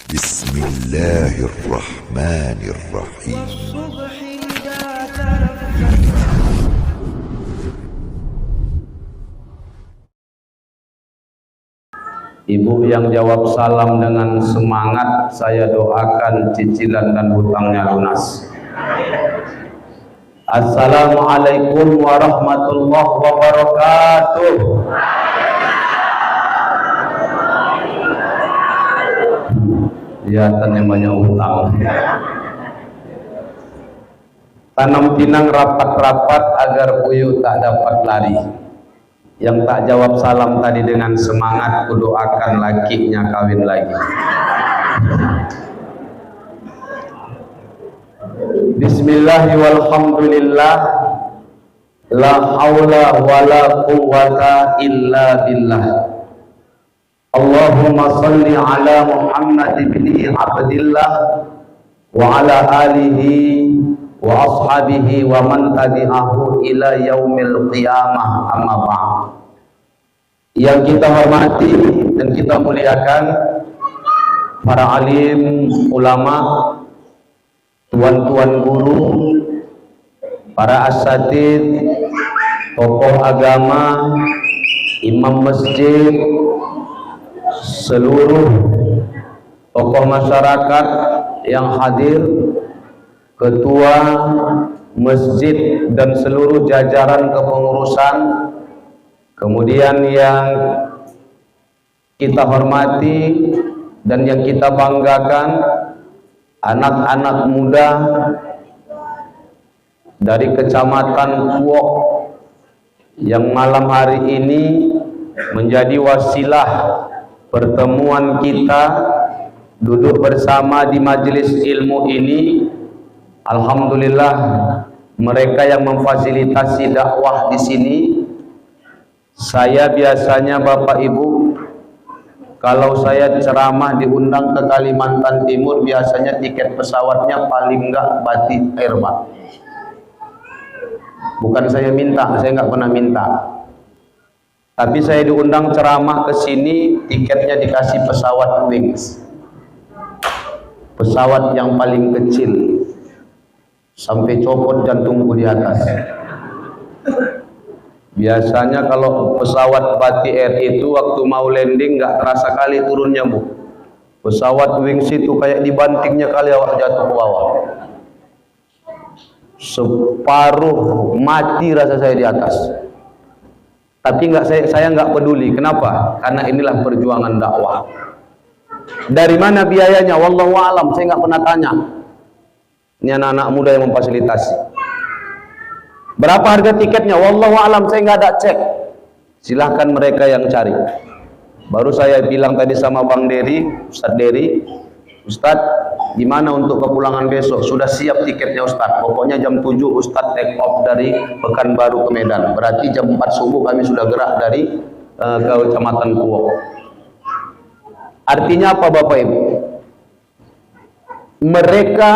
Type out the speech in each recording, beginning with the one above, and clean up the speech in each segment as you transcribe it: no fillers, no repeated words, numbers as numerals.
Bismillahirrahmanirrahim. Ibu yang jawab salam dengan semangat, saya doakan cicilan dan hutangnya lunas. Assalamualaikum warahmatullahi wabarakatuh. Kelihatannya banyak hutang. Tanam pinang rapat-rapat agar puyuh tak dapat lari. Yang tak jawab salam tadi dengan semangat, kudoakan lakinya kawin lagi. Bismillahi walhamdulillah, la haula wala quwwata illa billah. Allahumma salli ala Muhammad ibni Abdillah wa ala alihi wa ashabihi wa man tabi'ahu ila yaumil qiyamah, amma ba'd. Yang kita hormati dan kita muliakan para alim, ulama, tuan-tuan guru, para asatid, tokoh agama, imam masjid, seluruh tokoh masyarakat yang hadir, ketua masjid dan seluruh jajaran kepengurusan, kemudian yang kita hormati dan yang kita banggakan, anak-anak muda dari Kecamatan Kuok yang malam hari ini menjadi wasilah pertemuan kita duduk bersama di majelis ilmu ini. Alhamdulillah, mereka yang memfasilitasi dakwah di sini. Saya biasanya Bapak Ibu, kalau saya ceramah diundang ke Kalimantan Timur, biasanya tiket pesawatnya paling enggak Batik Air, Pak. Bukan saya minta, saya enggak pernah minta. Tapi saya diundang ceramah ke sini, tiketnya dikasih pesawat Wings. Pesawat yang paling kecil. Sampai copot jantungku di atas. Biasanya kalau pesawat Batik Air itu waktu mau landing nggak terasa kali turunnya, Bu. Pesawat Wings itu kayak dibantingnya kali awak jatuh ke bawah. Separuh mati rasa saya di atas. Tapi saya nggak peduli. Kenapa? Karena inilah perjuangan dakwah. Dari mana biayanya? Wallahu a'lam. Saya nggak pernah tanya. Ini anak-anak muda yang memfasilitasi. Berapa harga tiketnya? Wallahu a'lam, saya nggak ada cek. Silahkan mereka yang cari. Baru saya bilang tadi sama Bang Dery, Ustadz Dery, Ustadz, gimana untuk kepulangan besok? Sudah siap tiketnya Ustadz. Pokoknya jam 7 Ustadz take off dari Pekanbaru ke Medan. Berarti jam 4 subuh kami sudah gerak dari Kecamatan Kuok. Artinya apa Bapak Ibu? Mereka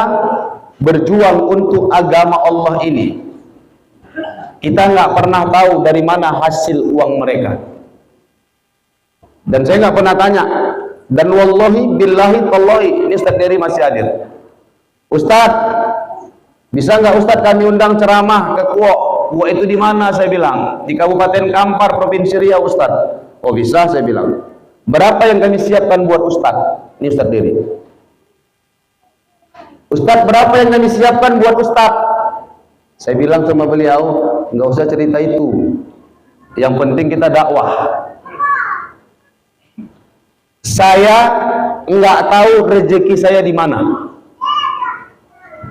berjuang untuk agama Allah ini. Kita nggak pernah tahu dari mana hasil uang mereka. Dan saya nggak pernah tanya. Dan wallahi billahi tallahi, ini Ustadz Dery masih hadir. Ustadz, bisa nggak Ustadz kami undang ceramah ke Kuok? Kuok itu di mana? Saya bilang di Kabupaten Kampar, Provinsi Riau, Ustadz. Oh bisa, saya bilang. Berapa yang kami siapkan buat Ustadz? Ini Ustadz Dery. Ustadz, berapa yang kami siapkan buat Ustadz? Saya bilang sama beliau, nggak usah cerita itu. Yang penting kita dakwah. Saya nggak tahu rezeki saya di mana,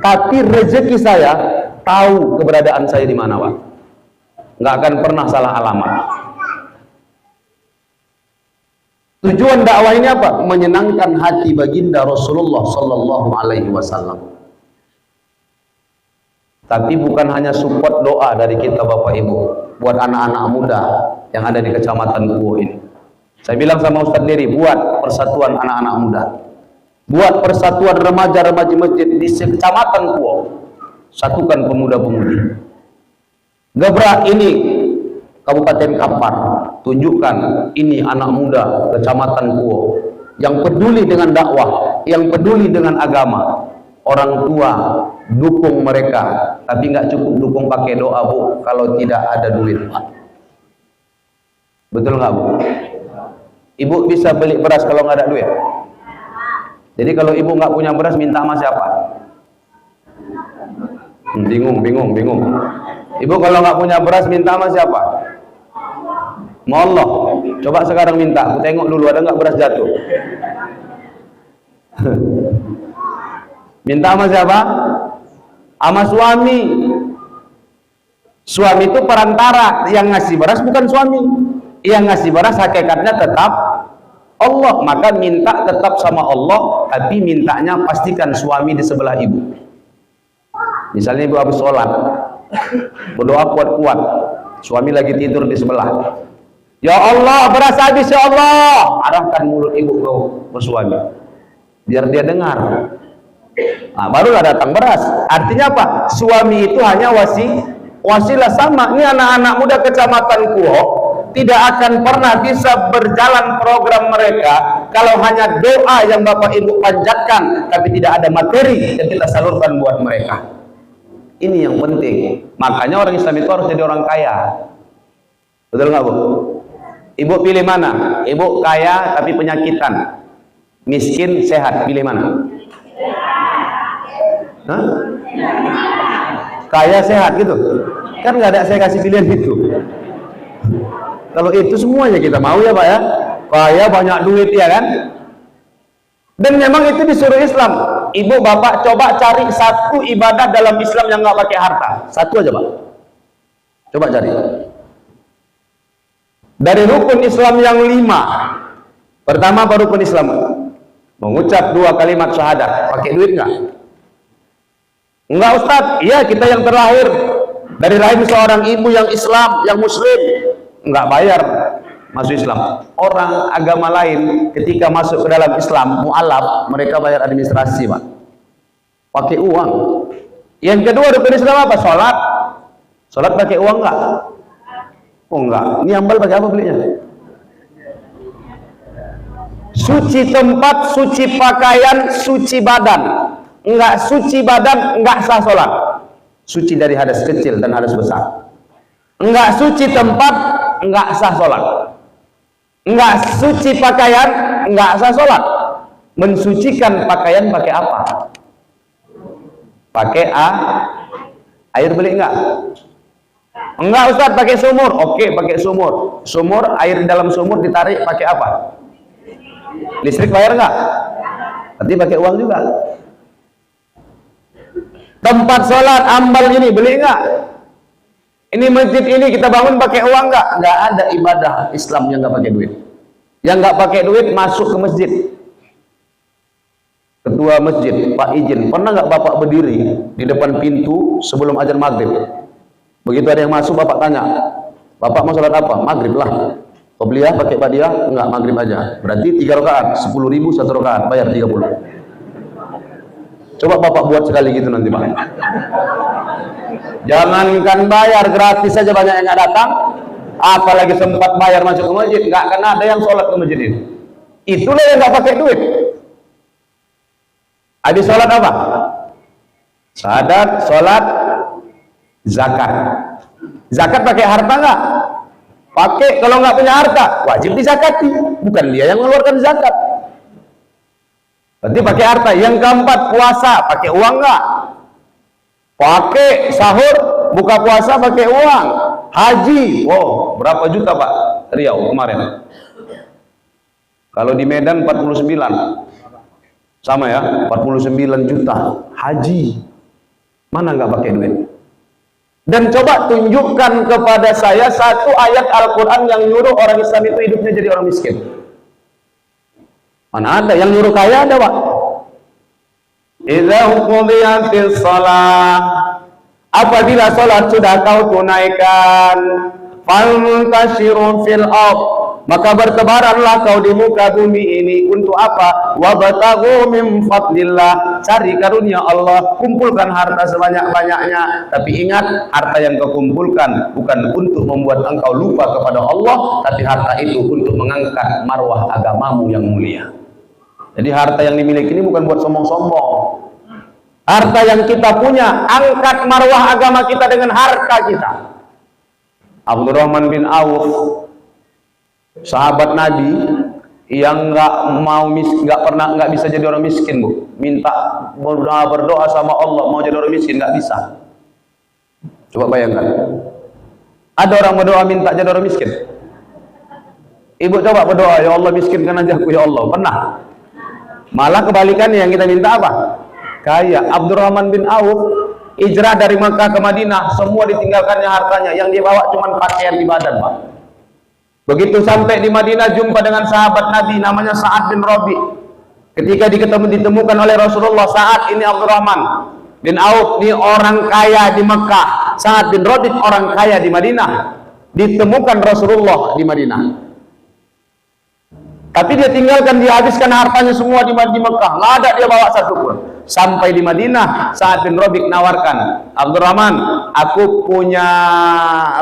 tapi rezeki saya tahu keberadaan saya di mana, Pak. Nggak akan pernah salah alamat. Tujuan dakwah ini apa? Menyenangkan hati baginda Rasulullah Sallallahu Alaihi Wasallam. Tapi bukan hanya support doa dari kita Bapak Ibu buat anak-anak muda yang ada di Kecamatan Kuok ini. Saya bilang sama Ustadz Dery, buat persatuan anak-anak muda, buat persatuan remaja-remaja masjid di Kecamatan Kuok, satukan pemuda-pemudi. Gebrak ini Kabupaten Kampar, tunjukkan ini anak muda Kecamatan Kuok yang peduli dengan dakwah, yang peduli dengan agama, orang tua dukung mereka, tapi nggak cukup dukung pakai doa, Bu, kalau tidak ada duit, Pak. Betul nggak, Bu? Ibu bisa beli beras kalau nggak ada duit. Jadi kalau ibu nggak punya beras, minta sama siapa? Bingung. Ibu kalau nggak punya beras, minta sama siapa? Mau Allah. Coba sekarang minta, aku tengok dulu ada nggak beras jatuh. Minta sama siapa? Sama suami. Suami itu perantara, yang ngasih beras bukan suami. Yang ngasih beras hakikatnya tetap Allah. Maka minta tetap sama Allah, tapi mintanya pastikan suami di sebelah ibu. Misalnya ibu habis sholat, berdoa kuat-kuat, suami lagi tidur di sebelah. Ya Allah, beras habis ya Allah. Arahkan mulut ibu ke suami, biar dia dengar. Nah, barulah datang beras. Artinya apa? Suami itu hanya wasilah. Sama ini anak-anak muda kecamatan Kuok tidak akan pernah bisa berjalan program mereka kalau hanya doa yang Bapak Ibu panjatkan, tapi tidak ada materi yang kita salurkan buat mereka. Ini yang penting. Makanya orang Islam itu harus jadi orang kaya. Betul nggak, Bu? Ibu pilih mana? Ibu kaya tapi penyakitan, miskin sehat, pilih mana? Hah? Kaya sehat gitu? Kan nggak ada saya kasih pilihan itu. Kalau itu semuanya kita mau ya Pak ya, kaya banyak duit ya kan. Dan memang itu disuruh Islam. Ibu bapak coba cari satu ibadah dalam Islam yang nggak pakai harta, satu aja Pak. Coba cari. Dari rukun Islam yang 5, pertama apa rukun Islam? Mengucap 2 kalimat syahadat, pakai duit nggak? Enggak Ustaz, iya kita yang terlahir dari rahim seorang ibu yang Islam, yang Muslim, enggak bayar masuk Islam. Orang agama lain ketika masuk ke dalam Islam, mu'alaf, mereka bayar administrasi Pak, pakai uang. Yang kedua rukun Islam apa? Sholat pakai uang enggak? Oh enggak, ini ambal pakai apa belinya? Suci tempat, suci pakaian, suci badan. Enggak suci badan, enggak sah sholat. Suci dari hadas kecil dan hadas besar. Enggak suci tempat, enggak sah sholat. Enggak suci pakaian, enggak sah sholat. Mensucikan pakaian pakai apa? Pakai air beli enggak? Enggak Ustaz, pakai sumur. Oke, pakai sumur. Sumur, air di dalam sumur ditarik pakai apa? Listrik bayar enggak? Berarti pakai uang juga. Tempat sholat ambal ini beli enggak? Ini masjid ini kita bangun pakai uang enggak? Enggak ada ibadah Islam yang enggak pakai duit. Yang enggak pakai duit masuk ke masjid. Ketua masjid, Pak izin, pernah enggak Bapak berdiri di depan pintu sebelum azan maghrib? Begitu ada yang masuk Bapak tanya, Bapak mau sholat apa? Maghrib lah. Qobliyah pakai badiah? Enggak, maghrib aja. Berarti 3 rakaat, 10.000 1 rakaat, bayar 30. Coba Bapak buat sekali gitu nanti Pak. Jangankan bayar, gratis saja banyak yang nggak datang. Apalagi sempat bayar masuk ke masjid, nggak akan ada yang sholat ke masjid ini. Itulah yang nggak pakai duit. Habis sholat apa? Syahadat, sholat, zakat. Zakat pakai harta nggak? Pakai. Kalau nggak punya harta, wajib dizakati. Bukan dia yang mengeluarkan zakat. Berarti pakai harta. Yang keempat, puasa pakai uang nggak? Pakai. Sahur, buka puasa pakai uang. Haji, wow, berapa juta Pak Riau kemarin? Kalau di Medan 49, sama ya, 49 juta haji. Mana nggak pakai duit? Dan coba tunjukkan kepada saya satu ayat Al-Quran yang nyuruh orang Islam itu hidupnya jadi orang miskin. Mana ada? Yang nyuruh kaya ada Pak. Idza qudiyatis shalah, apabila salat sudah kau tunaikan, fantashiru fil ardh, maka bertebaranlah kau di muka bumi ini. Untuk apa? Wabtaghu min fadlillah, cari karunia Allah, kumpulkan harta sebanyak-banyaknya. Tapi ingat, harta yang kau kumpulkan bukan untuk membuat engkau lupa kepada Allah, tapi harta itu untuk mengangkat marwah agamamu yang mulia. Jadi harta yang dimiliki ini bukan buat sombong-sombong. Harta yang kita punya, angkat marwah agama kita dengan harta kita. Abdurrahman bin Auf, sahabat Nabi yang nggak bisa jadi orang miskin, Bu. Minta berdoa sama Allah mau jadi orang miskin, nggak bisa. Coba bayangkan. Ada orang berdoa minta jadi orang miskin. Ibu coba berdoa, ya Allah miskinkan aja aku ya Allah. Pernah? Malah kebalikannya, yang kita minta apa? Kaya. Abdurrahman bin Auf hijrah dari Makkah ke Madinah, semua ditinggalkannya hartanya, yang dibawa cuma pakaian di badan, Pak. Begitu sampai di Madinah jumpa dengan sahabat Nabi namanya Sa'ad bin Rabi. Ketika ditemukan oleh Rasulullah, Sa'ad ini Abdurrahman bin Auf, ini orang kaya di Makkah. Sa'ad bin Rabi orang kaya di Madinah. Ditemukan Rasulullah di Madinah. Tapi dia tinggalkan, dia habiskan hartanya semua di Makkah. Nggak ada dia bawa satu pun. Sampai di Madinah, Sa'ad bin Rabi nawarkan, Abdurrahman, aku punya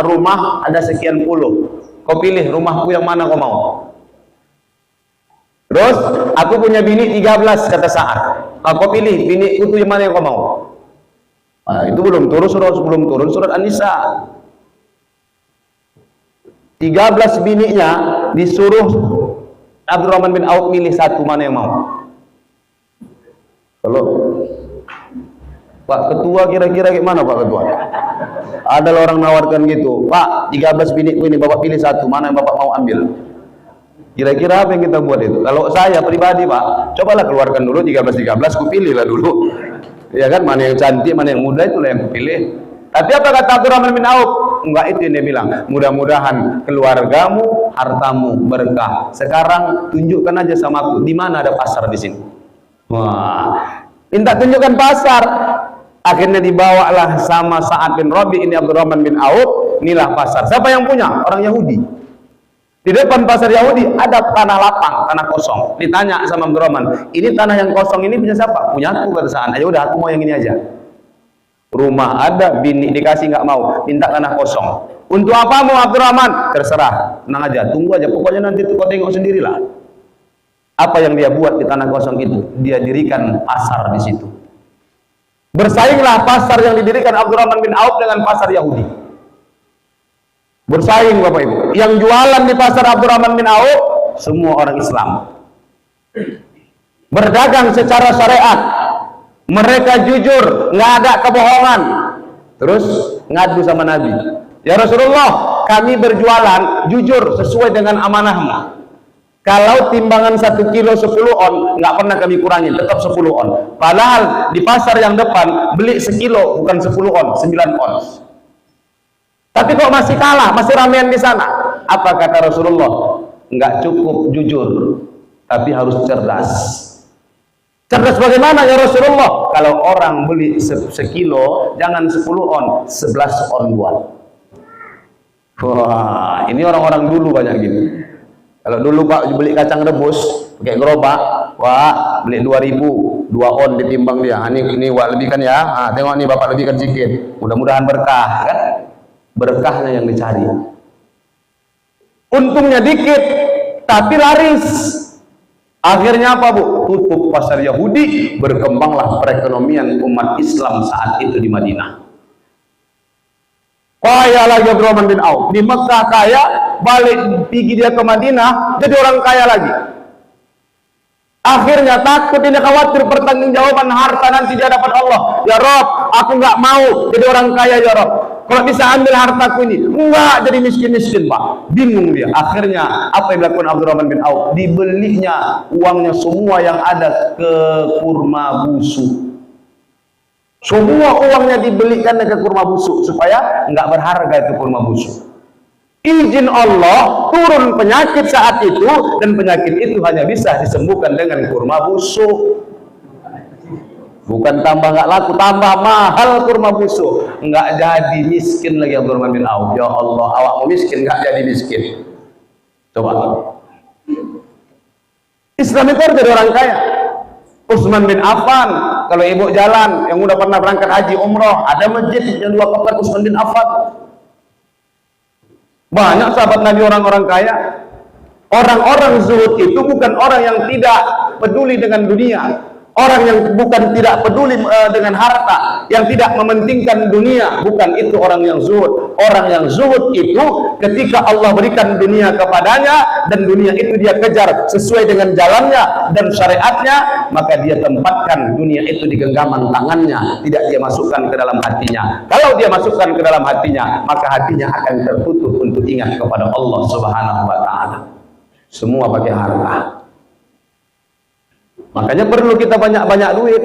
rumah ada sekian puluh. Kau pilih rumahku yang mana kau mau. Terus aku punya bini 13, kata Sa'ad. Kau pilih bini itu yang mana yang kau mau. Nah, itu belum turun surat An-Nisa. 13 bininya disuruh Abdurrahman bin Auf milih satu, mana yang mau. Kalau Pak Ketua kira-kira gimana Pak Ketua? Ada orang nawarkan gitu, Pak 13 biniku ini Bapak pilih satu, mana yang Bapak mau ambil. Kira-kira apa yang kita buat itu? Kalau saya pribadi Pak, cobalah keluarkan dulu 13-13, ku pilihlah dulu. Ya kan, mana yang cantik, mana yang muda, itulah yang ku pilih. Tapi apa kata Abdurrahman bin Auf? Enggak, itu yang dia bilang, mudah-mudahan keluargamu, hartamu berkah. Sekarang tunjukkan aja sama aku, di mana ada pasar di sini. Wah, minta tunjukkan pasar. Akhirnya dibawalah sama Sa'ad bin Rabi ini Abdurrahman bin Auf, inilah pasar. Siapa yang punya? Orang Yahudi. Di depan pasar Yahudi ada tanah lapang, tanah kosong. Ditanya sama Abdurrahman, ini tanah yang kosong ini punya siapa? Punya aku, kata Sa'ad. Ya udah, aku mau yang ini aja. Rumah ada, bini dikasih nggak mau, minta tanah kosong. Untuk apa mau Abdurrahman? Terserah, tenang aja, tunggu aja. Pokoknya nanti kau tengok sendirilah. Apa yang dia buat di tanah kosong itu? Dia dirikan pasar di situ. Bersainglah pasar yang didirikan Abdurrahman bin Auf dengan pasar Yahudi. Bersaing Bapak Ibu. Yang jualan di pasar Abdurrahman bin Auf semua orang Islam. Berdagang secara syariat. Mereka jujur, nggak ada kebohongan. Terus ngadu sama Nabi. Ya Rasulullah, kami berjualan jujur sesuai dengan amanahmu. Kalau timbangan 1 kilo 10 on, nggak pernah kami kurangin, tetap 10 on. Padahal di pasar yang depan beli sekilo bukan 10 on, 9 on. Tapi kok masih kalah, masih ramean di sana. Apa kata Rasulullah? Nggak cukup jujur, tapi harus cerdas. Cerdas bagaimana ya Rasulullah? Kalau orang beli sekilo, jangan 10 on, 11 on buat. Wah, ini orang-orang dulu banyak gini. Kalau dulu Pak beli kacang rebus pakai gerobak, wah beli 2000, 2 on ditimbang dia. Ini wah lebihkan ya. Nah, tengok nih Bapak lebihkan sedikit. Mudah-mudahan berkah kan? Berkahnya yang dicari. Untungnya dikit, tapi laris. Akhirnya apa Bu? Tutup pasar Yahudi, berkembanglah perekonomian umat Islam saat itu di Madinah. Kaya lagi Abdurrahman bin Auf. Di Mekah kaya, balik pergi dia ke Madinah, jadi orang kaya lagi. Akhirnya takut, ini khawatir pertanggungjawaban harta nanti di hadapan Allah. Ya Rob, aku nggak mau jadi orang kaya ya Rob. Kalau bisa ambil hartaku ini, enggak jadi miskin-miskin Pak. Bingung dia. Akhirnya apa yang dilakukan Abdurrahman bin Auf? Dibelinya uangnya semua yang ada ke kurma busuk. Semua uangnya dibelikan ke kurma busuk supaya enggak berharga itu kurma busuk. Izin Allah turun penyakit saat itu, dan penyakit itu hanya bisa disembuhkan dengan kurma busuk. Bukan tambah nggak laku, tambah mahal kurma busuk. Nggak jadi miskin lagi Abdurrahman bin Auf. Ya Allah, awakmu miskin nggak jadi miskin. Coba. Islam itu harus jadi orang kaya. Utsman bin Affan, kalau ibu jalan yang udah pernah berangkat haji umroh, ada masjid yang 2 komplek Utsman bin Affan. Banyak sahabat Nabi orang-orang kaya. Orang-orang zuhud itu bukan orang yang tidak peduli dengan dunia, orang yang bukan tidak peduli dengan harta, yang tidak mementingkan dunia, bukan itu orang yang zuhud. Orang yang zuhud itu ketika Allah berikan dunia kepadanya dan dunia itu dia kejar sesuai dengan jalannya dan syariatnya, maka dia tempatkan dunia itu di genggaman tangannya, tidak dia masukkan ke dalam hatinya. Kalau dia masukkan ke dalam hatinya, maka hatinya akan tertutup untuk ingat kepada Allah Subhanahu wa taala. Semua pakai harta. Makanya perlu kita banyak-banyak duit.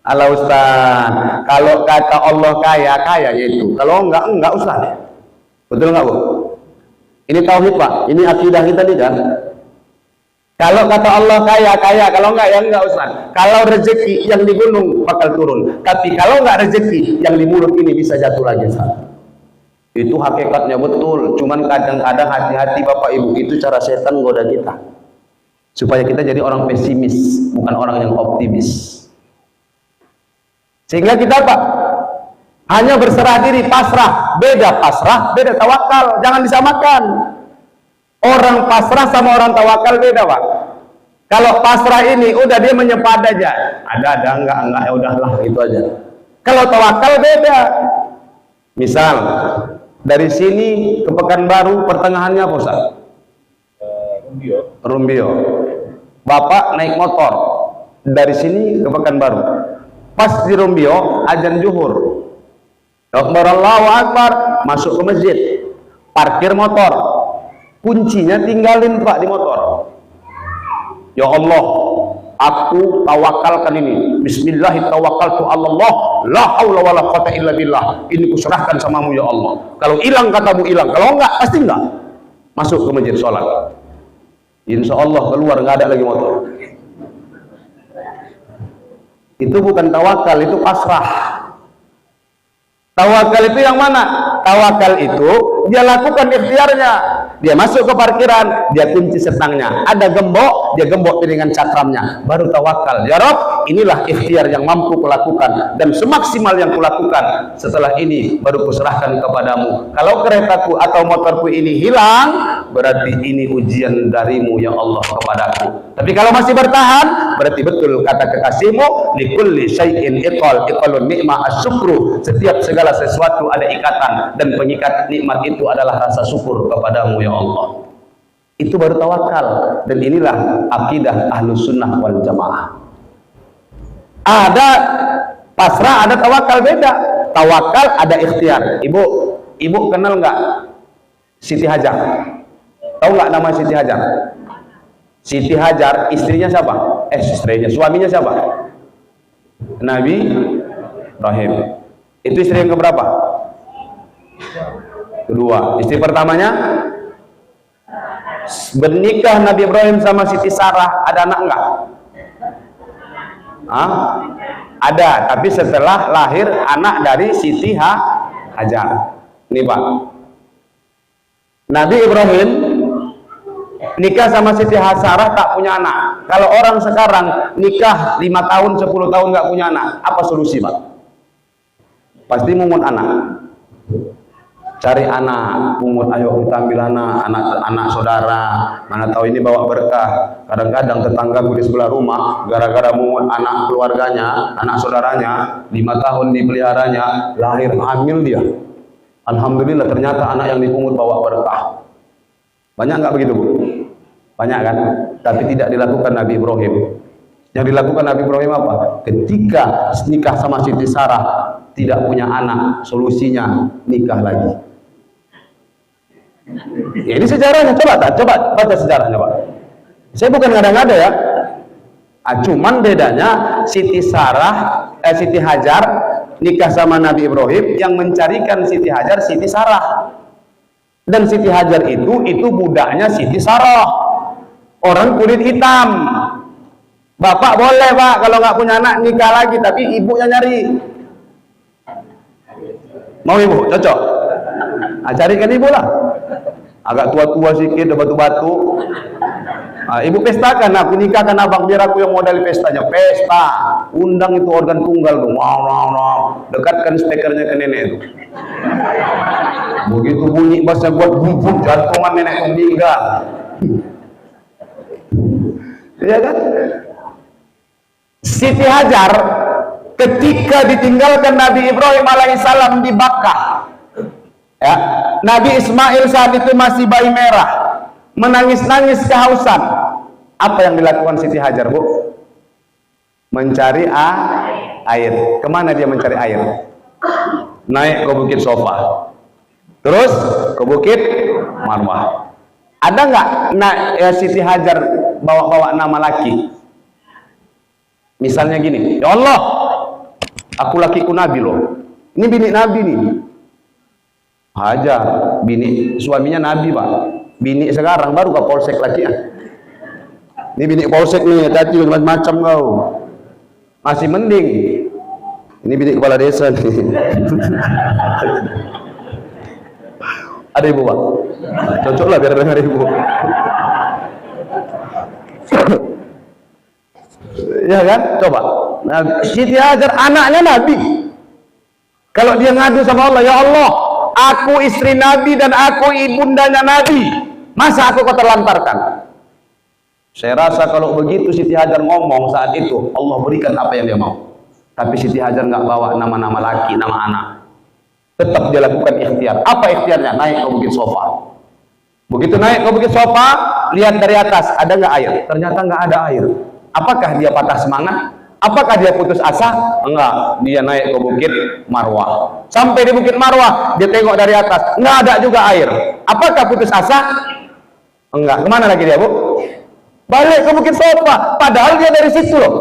Ala Ustaz, kalau kata Allah kaya, kaya itu. Kalau enggak Ustaz. Betul enggak, Bu? Ini tauhid, Pak. Ini akidah kita nih kan. Kalau kata Allah kaya, kaya. Kalau enggak, ya enggak Ustaz. Kalau rezeki yang di gunung bakal turun. Tapi kalau enggak rezeki, yang di mulut ini bisa jatuh lagi, Ustaz. Itu hakikatnya betul. Cuman kadang-kadang hati-hati Bapak Ibu, itu cara setan goda kita. Supaya kita jadi orang pesimis, bukan orang yang optimis. Sehingga kita apa? Hanya berserah diri, pasrah. Beda pasrah, beda tawakal. Jangan disamakan. Orang pasrah sama orang tawakal beda, Pak. Kalau pasrah ini udah dia menyepad aja. Ada, enggak, ya udahlah, itu aja. Kalau tawakal beda. Misal dari sini ke Pekanbaru pertengahannya apa, Ustaz? Rumbio. Bapak naik motor dari sini ke Pekanbaru. Pas di Rumbio azan zuhur. Akbar Allahu Akbar, masuk ke masjid. Parkir motor. Kuncinya tinggalin Pak di motor. Ya Allah, aku tawakalkan ini. Bismillahirrahmanirrahim. Allah, la haula wala quwata illa billah. Ini kuserahkan samamu ya Allah. Kalau hilang katamu hilang, kalau enggak pasti enggak. Masuk ke masjid sholat. Insya Allah keluar nggak ada lagi motor. Itu bukan tawakal, itu pasrah. Tawakal itu yang mana? Tawakal itu dia lakukan ikhtiarnya. Dia masuk ke parkiran, dia kunci setangnya. Ada gembok, dia gembok dengan cakramnya. Baru tawakal. Ya Rabb, inilah ikhtiar yang mampu kulakukan dan semaksimal yang kulakukan. Setelah ini baru kuserahkan kepadamu. Kalau keretaku atau motorku ini hilang, berarti ini ujian darimu ya Allah kepadaku. Tapi kalau masih bertahan, berarti betul kata kekasihmu, likulli syai'in iqalun ni'ma asyukru. Setiap segala sesuatu ada ikatan, dan pengikat nikmat itu adalah rasa syukur kepadamu ya Allah. Itu baru tawakal. Dan inilah akidah Ahlus Sunnah wal Jamaah. Ada pasrah, ada tawakal, beda. Tawakal ada ikhtiar. Ibu kenal nggak Siti Hajar? Tahu nggak nama Siti Hajar? Siti Hajar istrinya siapa? Suaminya siapa? Nabi Ibrahim. Itu istri yang keberapa? Kedua. Istri pertamanya bernikah Nabi Ibrahim sama Siti Sarah, ada anak enggak? Ada, tapi setelah lahir anak dari Siti Hajar. Ini Pak, Nabi Ibrahim nikah sama Siti Sarah tak punya anak. Kalau orang sekarang nikah 5 tahun 10 tahun nggak punya anak, apa solusi Pak? Pasti mungut anak. Cari anak, pungut, ayo kita ambil anak saudara, mana tahu ini bawa berkah. Kadang-kadang tetanggaku di sebelah rumah, gara-gara mungut anak keluarganya, anak saudaranya, 5 tahun dipeliharanya, lahir hamil dia. Alhamdulillah ternyata anak yang dipungut bawa berkah. Banyak nggak begitu Bu? Banyak kan? Tapi tidak dilakukan Nabi Ibrahim. Yang dilakukan Nabi Ibrahim apa? Ketika nikah sama Siti Sarah, tidak punya anak, solusinya nikah lagi. Ya, ini sejarahnya, coba baca sejarahnya Pak. Saya bukan ngada-ngada ya. Cuman bedanya Siti Hajar nikah sama Nabi Ibrahim, yang mencarikan Siti Hajar Siti Sarah. Dan Siti Hajar itu budaknya Siti Sarah, orang kulit hitam. Bapak boleh Pak kalau nggak punya anak nikah lagi, tapi ibunya nyari. Mau ibu? Cocok? Carikan ibu lah. Agak tua-tua sedikit, ada batu-batu. Ibu pestakan, aku nikahkan abang biar aku yang modal pestanya. Pesta, undang itu organ tunggal tuh. Wow. Dekatkan speakernya ke nenek itu. Begitu bunyi bassnya buat bubuk, jantungan nenek meninggal. Iya kan? Siti Hajar ketika ditinggalkan Nabi Ibrahim alaihissalam di Makkah, ya, Nabi Ismail saat itu masih bayi merah, menangis-nangis kehausan. Apa yang dilakukan Siti Hajar, Bu? Mencari air. Kemana dia mencari air? Naik ke Bukit Sofa, terus ke Bukit Marwah. Ada nggak Siti Hajar bawa nama laki? Misalnya gini, ya Allah, aku lakiku Nabi loh. Ini bini Nabi nih. Hajar, bini suaminya Nabi, Pak. Bini sekarang baru ke polsek laki ya. Ini bini polsek nih, hati-hati macam-macam kau. Masih mending. Ini bini kepala desa nih. Ada ibu, Pak? Cocok lah biar dengar ibu. Ya kan? Coba. Nah, Siti Hajar anaknya Nabi. Kalau dia ngadu sama Allah, ya Allah, aku istri Nabi dan aku ibundanya Nabi. Masa aku kau terlantarkan? Saya rasa kalau begitu Siti Hajar ngomong saat itu, Allah berikan apa yang dia mau. Tapi Siti Hajar nggak bawa nama-nama laki, nama anak. Tetap dia lakukan ikhtiar. Apa ikhtiarnya? Naik ke Bukit Sofa. Begitu naik ke Bukit Sofa, lihat dari atas, ada nggak air? Ternyata nggak ada air. Apakah dia patah semangat? Apakah dia putus asa? Enggak. Dia naik ke Bukit Marwah. Sampai di Bukit Marwah, dia tengok dari atas, nggak ada juga air. Apakah putus asa? Enggak. Kemana lagi dia, Bu? Balik ke Bukit Sofa. Padahal dia dari situ loh.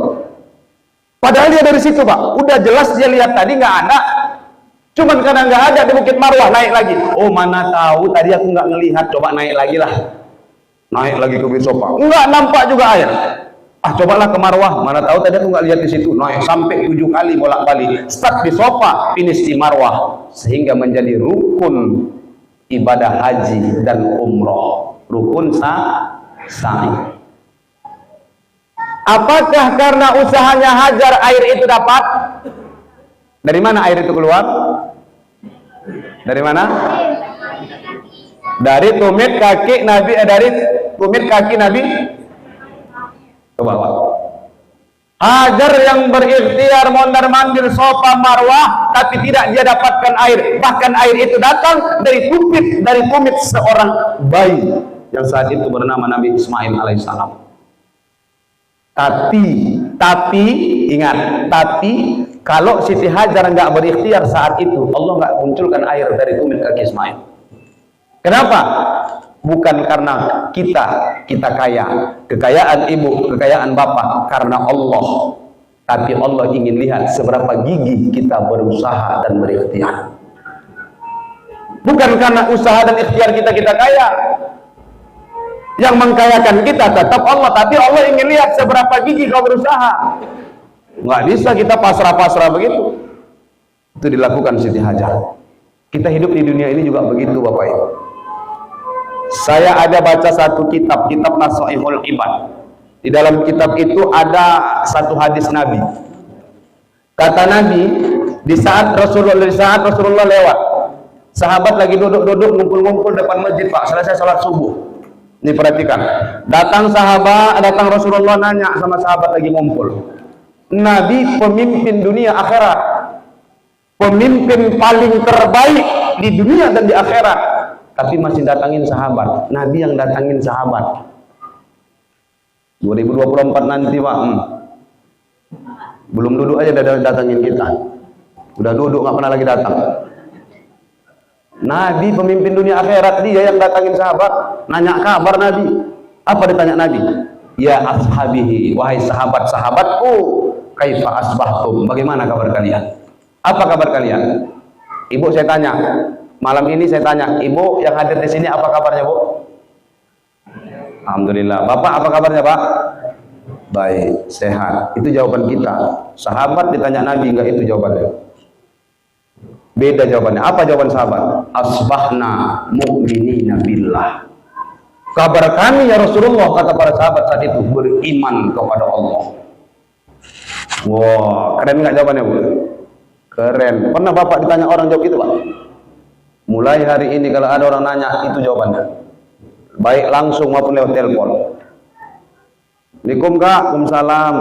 Padahal dia dari situ, Pak. Udah jelas dia lihat tadi nggak ada. Cuman karena nggak ada di Bukit Marwah, naik lagi. Oh, mana tahu tadi aku nggak ngelihat, coba naik lagi lah. Naik lagi ke Bukit Sofa. Nggak nampak juga air. Ah, cobalah ke Marwah. Mana tahu tadi aku nggak lihat di situ. Naik sampai 7 kali bolak-balik. Start di Sofa, finish di Marwah, sehingga menjadi rukun ibadah haji dan umroh. Rukun sa'i. Apakah karena usahanya Hajar air itu dapat? Dari mana air itu keluar? Dari mana? Dari tumit kaki Nabi, dari tumit kaki Nabi ke bawah. Hajar yang berikhtiar mondar-mandir Sofa Marwah, tapi tidak dia dapatkan air. Bahkan air itu datang dari tumit seorang bayi yang saat itu bernama Nabi Ismail alaihissalam. Tapi ingat, tapi kalau Siti Hajar nggak berikhtiar saat itu, Allah nggak munculkan air dari tumit kaki Ismail. Kenapa? Bukan karena kita kaya, kekayaan ibu, kekayaan bapak, karena Allah. Tapi Allah ingin lihat seberapa gigih kita berusaha dan berikhtiar. Bukan karena usaha dan ikhtiar kita kaya. Yang mengkayakan kita tetap Allah, tapi Allah ingin lihat seberapa gigih kau berusaha. Nggak bisa kita pasrah-pasrah begitu. Itu dilakukan Siti Hajar. Kita hidup di dunia ini juga begitu, Bapak Ibu. Saya ada baca satu kitab Nasha'ihul Ibad. Di dalam kitab itu ada satu hadis Nabi. Kata Nabi, di saat Rasulullah lewat, sahabat lagi duduk-duduk ngumpul-ngumpul depan masjid, Pak, selesai sholat subuh. Ini perhatikan, datang Rasulullah nanya sama sahabat lagi ngumpul. Nabi pemimpin dunia akhirat, pemimpin paling terbaik di dunia dan di akhirat, tapi masih datangin sahabat. Nabi yang datangin sahabat. 2024 nanti, Pak, belum duduk aja udah datangin kita. Udah duduk nggak pernah lagi datang. Nabi pemimpin dunia akhirat, dia yang datangin sahabat, nanya kabar Nabi. Apa ditanya Nabi? Ya ashabihi, wahai sahabat-sahabatku, kaifa asbahtum, bagaimana kabar kalian? Apa kabar kalian? Ibu saya tanya, malam ini saya tanya, ibu yang hadir di sini apa kabarnya, Bu? Alhamdulillah. Bapak apa kabarnya, Pak? Baik, sehat. Itu jawaban kita. Sahabat ditanya Nabi, enggak itu jawabannya. Beda jawabannya. Apa jawaban sahabat? Asbahna mu'minina billah. Kabar kami ya Rasulullah, kata para sahabat saat itu, beriman kepada Allah. Wah, keren nggak jawabannya, Bu? Keren. Pernah Bapak ditanya orang jawab itu, Pak? Mulai hari ini kalau ada orang nanya, itu jawabannya. baik langsung maupun lewat telepon. Assalamualaikum kak, waalaikumsalam.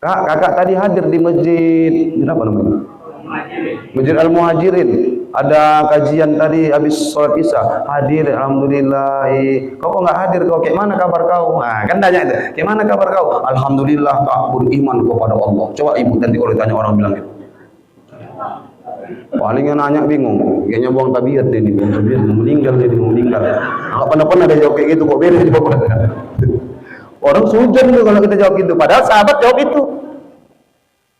Kak, kakak tadi hadir di masjid, apa namanya? Masjid Al-Muhajirin. Ada kajian tadi habis sholat isya. Hadir, alhamdulillah. Kau kok nggak hadir? Kau kayak mana kabar kau? Nah, kan tanya itu. Kayak mana kabar kau? Alhamdulillah, kak beriman kepada Allah. Coba ibu nanti kalau ditanya orang bilang gitu. Paling yang nanya bingung. Kayaknya buang tabiat deh nih, buang tabiat meninggal deh, mau meninggal. Nggak pernah ada jawab kayak gitu kok, beda jawab. Orang sujon tuh kalau kita jawab gitu. Padahal sahabat jawab itu.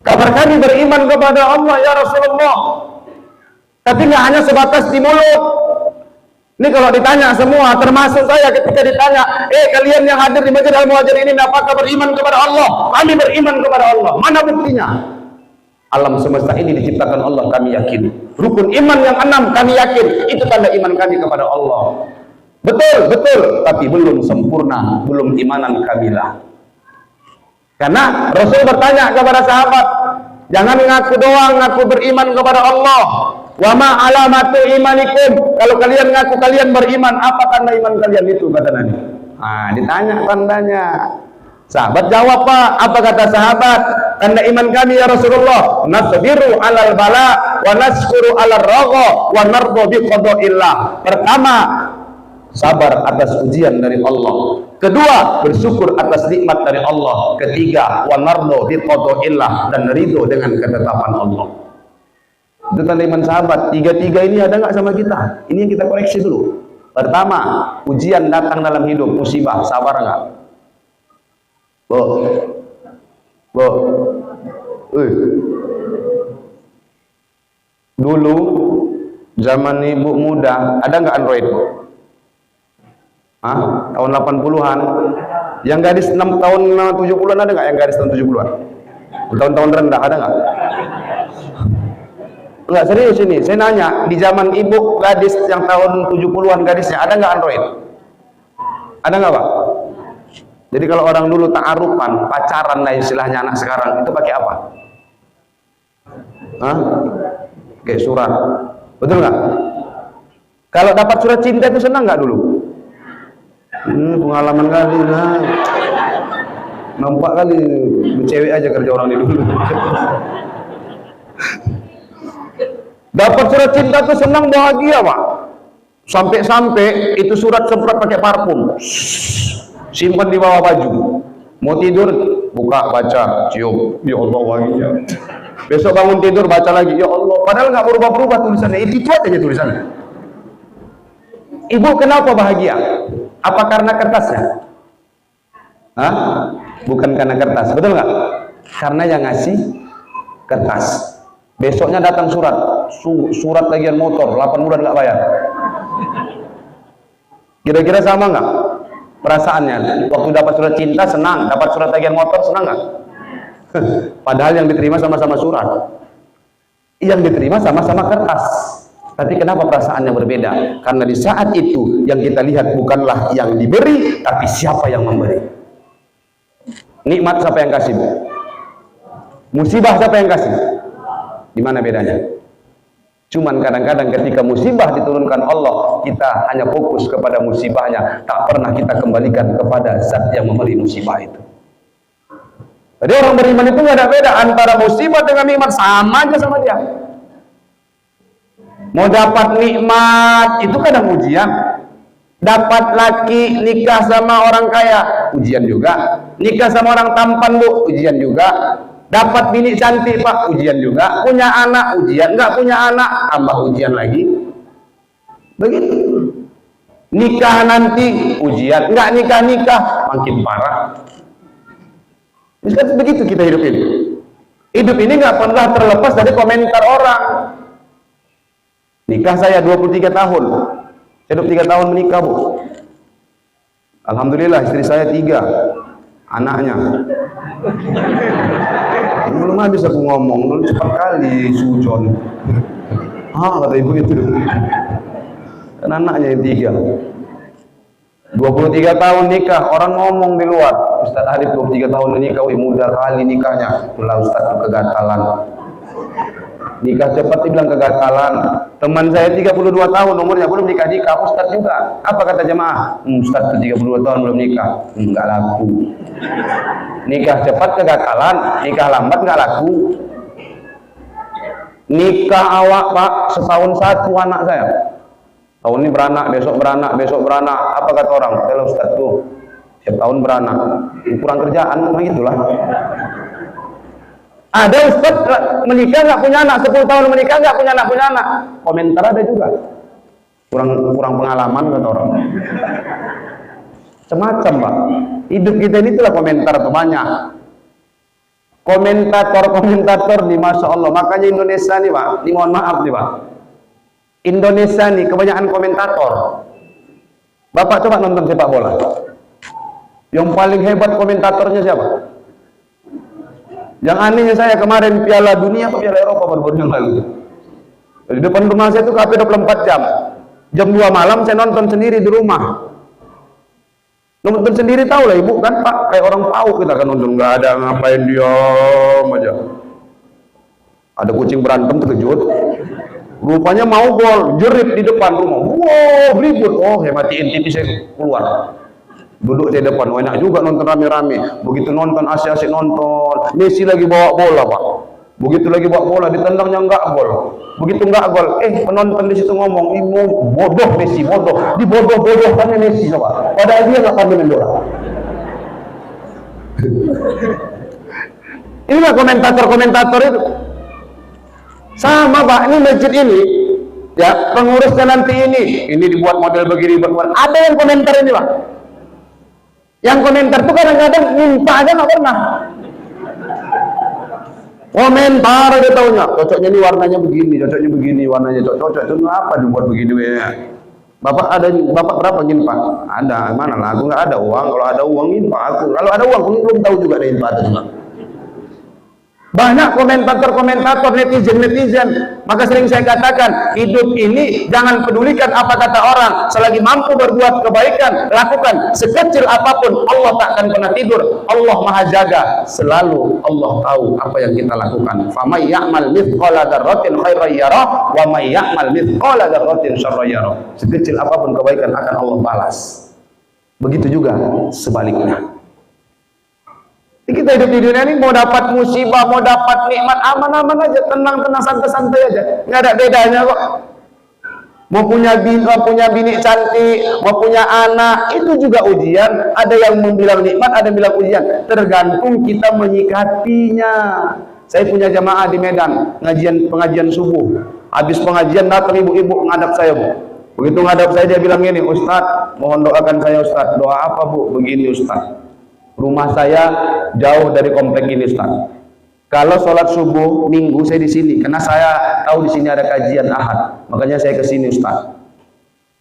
Kabar kami beriman kepada Allah ya Rasulullah. Tapi nggak hanya sebatas di mulut. Ini kalau ditanya semua, termasuk saya ketika ditanya, kalian yang hadir di Masjid Al-Muhajirin ini apakah beriman kepada Allah? Kami beriman kepada Allah. Mana buktinya? Alam semesta ini diciptakan Allah, kami yakin. Rukun iman yang 6 kami yakin. Itu tanda iman kami kepada Allah. Betul, betul, tapi belum sempurna, belum imanan kamilah. Karena Rasul bertanya kepada sahabat, jangan ngaku doang, ngaku beriman kepada Allah. Wa ma alamatu imanikum. Kalau kalian ngaku kalian beriman, apa tanda iman kalian itu, kata Nabi. Nah, ditanya tandanya. Sahabat jawab, Pak. Apa kata sahabat? Tanda iman kami ya Rasulullah, nasbiru alal bala wa naskuru alal ragha wa nardu bi qada'illah. Pertama, sabar atas ujian dari Allah. Kedua, bersyukur atas nikmat dari Allah. Ketiga, wa nardu bi qada'illah, dan ridho dengan ketetapan Allah. Itu tanda iman sahabat. Tiga-tiga ini ada nggak sama kita? Ini yang kita koreksi dulu. Pertama, ujian datang dalam hidup, musibah, sabar nggak? Dulu zaman ibu muda ada nggak Android? Tahun 80-an. Yang gadis 6 tahun 70-an ada nggak? Yang gadis tahun 70-an? Tahun-tahun rendah ada nggak? Enggak, serius ini. Saya nanya, di zaman ibu gadis yang tahun 70-an gadisnya ada nggak Android? Ada nggak, Pak? Jadi kalau orang dulu ta'arufan, pacaran lah istilahnya anak sekarang, itu pakai apa? Kayak surat. Betul nggak? Kalau dapat surat cinta itu senang nggak dulu? Pengalaman kali, nampak kali cewek aja kerja orang ini dulu. Dapat surat cinta itu senang, bahagia, Pak. Sampai-sampai itu surat semprot pakai parfum. Simpan di bawah baju. Mau tidur, buka, baca, cium. Ya Allah, wanginya. Besok bangun tidur, baca lagi. Ya Allah. Padahal nggak berubah-berubah tulisannya. Itu aja tulisannya. Ibu kenapa bahagia? Apa karena kertasnya? Bukan karena kertas. Betul nggak? Karena yang ngasih kertas. Besoknya datang surat. Surat tagihan motor. 8 bulan nggak bayar. Kira-kira sama nggak? Perasaannya waktu dapat surat cinta senang, dapat surat tagihan motor senang nggak? Padahal yang diterima sama-sama surat, yang diterima sama-sama kertas. Tapi kenapa perasaannya berbeda? Karena di saat itu yang kita lihat bukanlah yang diberi, tapi siapa yang memberi. Nikmat siapa yang kasih, Bu? Musibah siapa yang kasih? Di mana bedanya? Cuman kadang-kadang ketika musibah diturunkan Allah, kita hanya fokus kepada musibahnya, tak pernah kita kembalikan kepada zat yang memberi musibah itu. Jadi orang beriman itu nggak ada beda antara musibah dengan nikmat, sama aja sama dia. Mau dapat nikmat itu kadang ujian. Dapat laki nikah sama orang kaya, ujian juga. Nikah sama orang tampan, Bu, ujian juga. Dapat bini cantik, Pak, ujian juga. Punya anak, ujian. Enggak punya anak, tambah ujian lagi. Begitu. Nikah nanti, ujian. Enggak nikah-nikah, makin parah. Begitu kita hidup ini. Hidup ini nggak pernah terlepas dari komentar orang. Nikah saya 23 tahun. Saya 23 tahun menikah, Bu. Alhamdulillah, istri saya 3. Anaknya. Belum habis aku ngomong, cepat kali sujon. Kata ibu itu. Kan anaknya yang 3. 23 tahun nikah, orang ngomong di luar, Ustaz Arif 23 tahun nikah, muda kali nikahnya. Itulah Ustaz kegatalan. Nikah cepat dibilang kegagalan. Teman saya 32 tahun umurnya belum nikah-nikah. Ustaz juga. Apa kata jemaah? Ustaz 32 tahun belum nikah. Enggak laku. Nikah cepat kegagalan, nikah lambat enggak laku. Nikah awak Pak, setahun satu anak saya. Tahun ini beranak, besok beranak, besok beranak. Apa kata orang? Kalau Ustaz tuh setiap tahun beranak. Kurang kerjaan, begitulah. Ada Ustaz menikah nggak punya anak, 10 tahun menikah nggak punya anak. Komentar ada juga. Kurang pengalaman kata orang. Semacam Pak. Hidup kita ini itulah komentar tuh banyak. Komentator nih, Masya Allah. Makanya Indonesia nih Pak, ini mohon maaf nih Pak. Indonesia nih kebanyakan komentator. Bapak coba nonton sepak bola. Yang paling hebat komentatornya siapa? Yang anehnya saya kemarin Piala Dunia atau Piala Eropa baru-baru yang lalu. Di depan rumah saya itu KP 24 jam. Jam 2 malam saya nonton sendiri di rumah. Nonton sendiri tahu lah ibu kan Pak, kayak orang tahu kita kan nonton, nggak ada ngapain diam aja. Ada kucing berantem terkejut. Rupanya mau gol, jerit di depan rumah. Wow, ribut. Oh, saya matiin TV saya keluar. Duduk di depan, enak juga nonton rame-rame. Begitu nonton asik-asik nonton. Messi lagi bawa bola Pak. Begitu lagi bawa bola, ditendangnya enggak gol. Begitu enggak gol, penonton di situ ngomong, "Ini bodoh Messi, bodoh." Dibodoh-bodohkannya Messi coba. Padahal dia enggak pandai main bola. Inilah komentator-komentator itu. Sama Pak, ini masjid ini, ya pengurusnya nanti ini dibuat model begini, ada yang komentar ini Pak. Yang komentar tuh kadang-kadang minta aja nggak pernah. Komentar aja taunya, cocoknya ini warnanya begini, cocoknya begini, warnanya cocok itu apa dibuat begini ya. Bapak berapa gini Pak? Ada, mana lah? Aku nggak ada uang. Kalau ada uang ini Pak aku. Kalau ada uang, aku belum tahu juga dari Pak itu Pak. Banyak komentator, netizen. Maka sering saya katakan, hidup ini jangan pedulikan apa kata orang. Selagi mampu berbuat kebaikan, lakukan. Sekecil apapun, Allah tak akan pernah tidur. Allah maha jaga. Selalu Allah tahu apa yang kita lakukan. Famay ya'mal mithqala dzarratin khairan yarah, wa may ya'mal mithqala dzarratin syarran yarah. Sekecil apapun kebaikan akan Allah balas. Begitu juga sebaliknya. Kita hidup di dunia ini mau dapat musibah, mau dapat nikmat, aman-aman aja, tenang, santai-santai aja, nggak ada bedanya kok. Mau punya bini cantik, mau punya anak, itu juga ujian. Ada yang bilang nikmat, ada yang bilang ujian. Tergantung kita menyikapinya. Saya punya jamaah di Medan, pengajian subuh. Habis pengajian datang ibu-ibu ngadap saya Bu. Begitu ngadap saya dia bilang gini, "Ustaz, mohon doakan saya Ustaz." "Doa apa Bu?" "Begini Ustaz. Rumah saya jauh dari komplek ini Ustaz. Kalau sholat subuh minggu saya di sini, karena saya tahu di sini ada kajian Ahad, makanya saya ke sini Ustaz.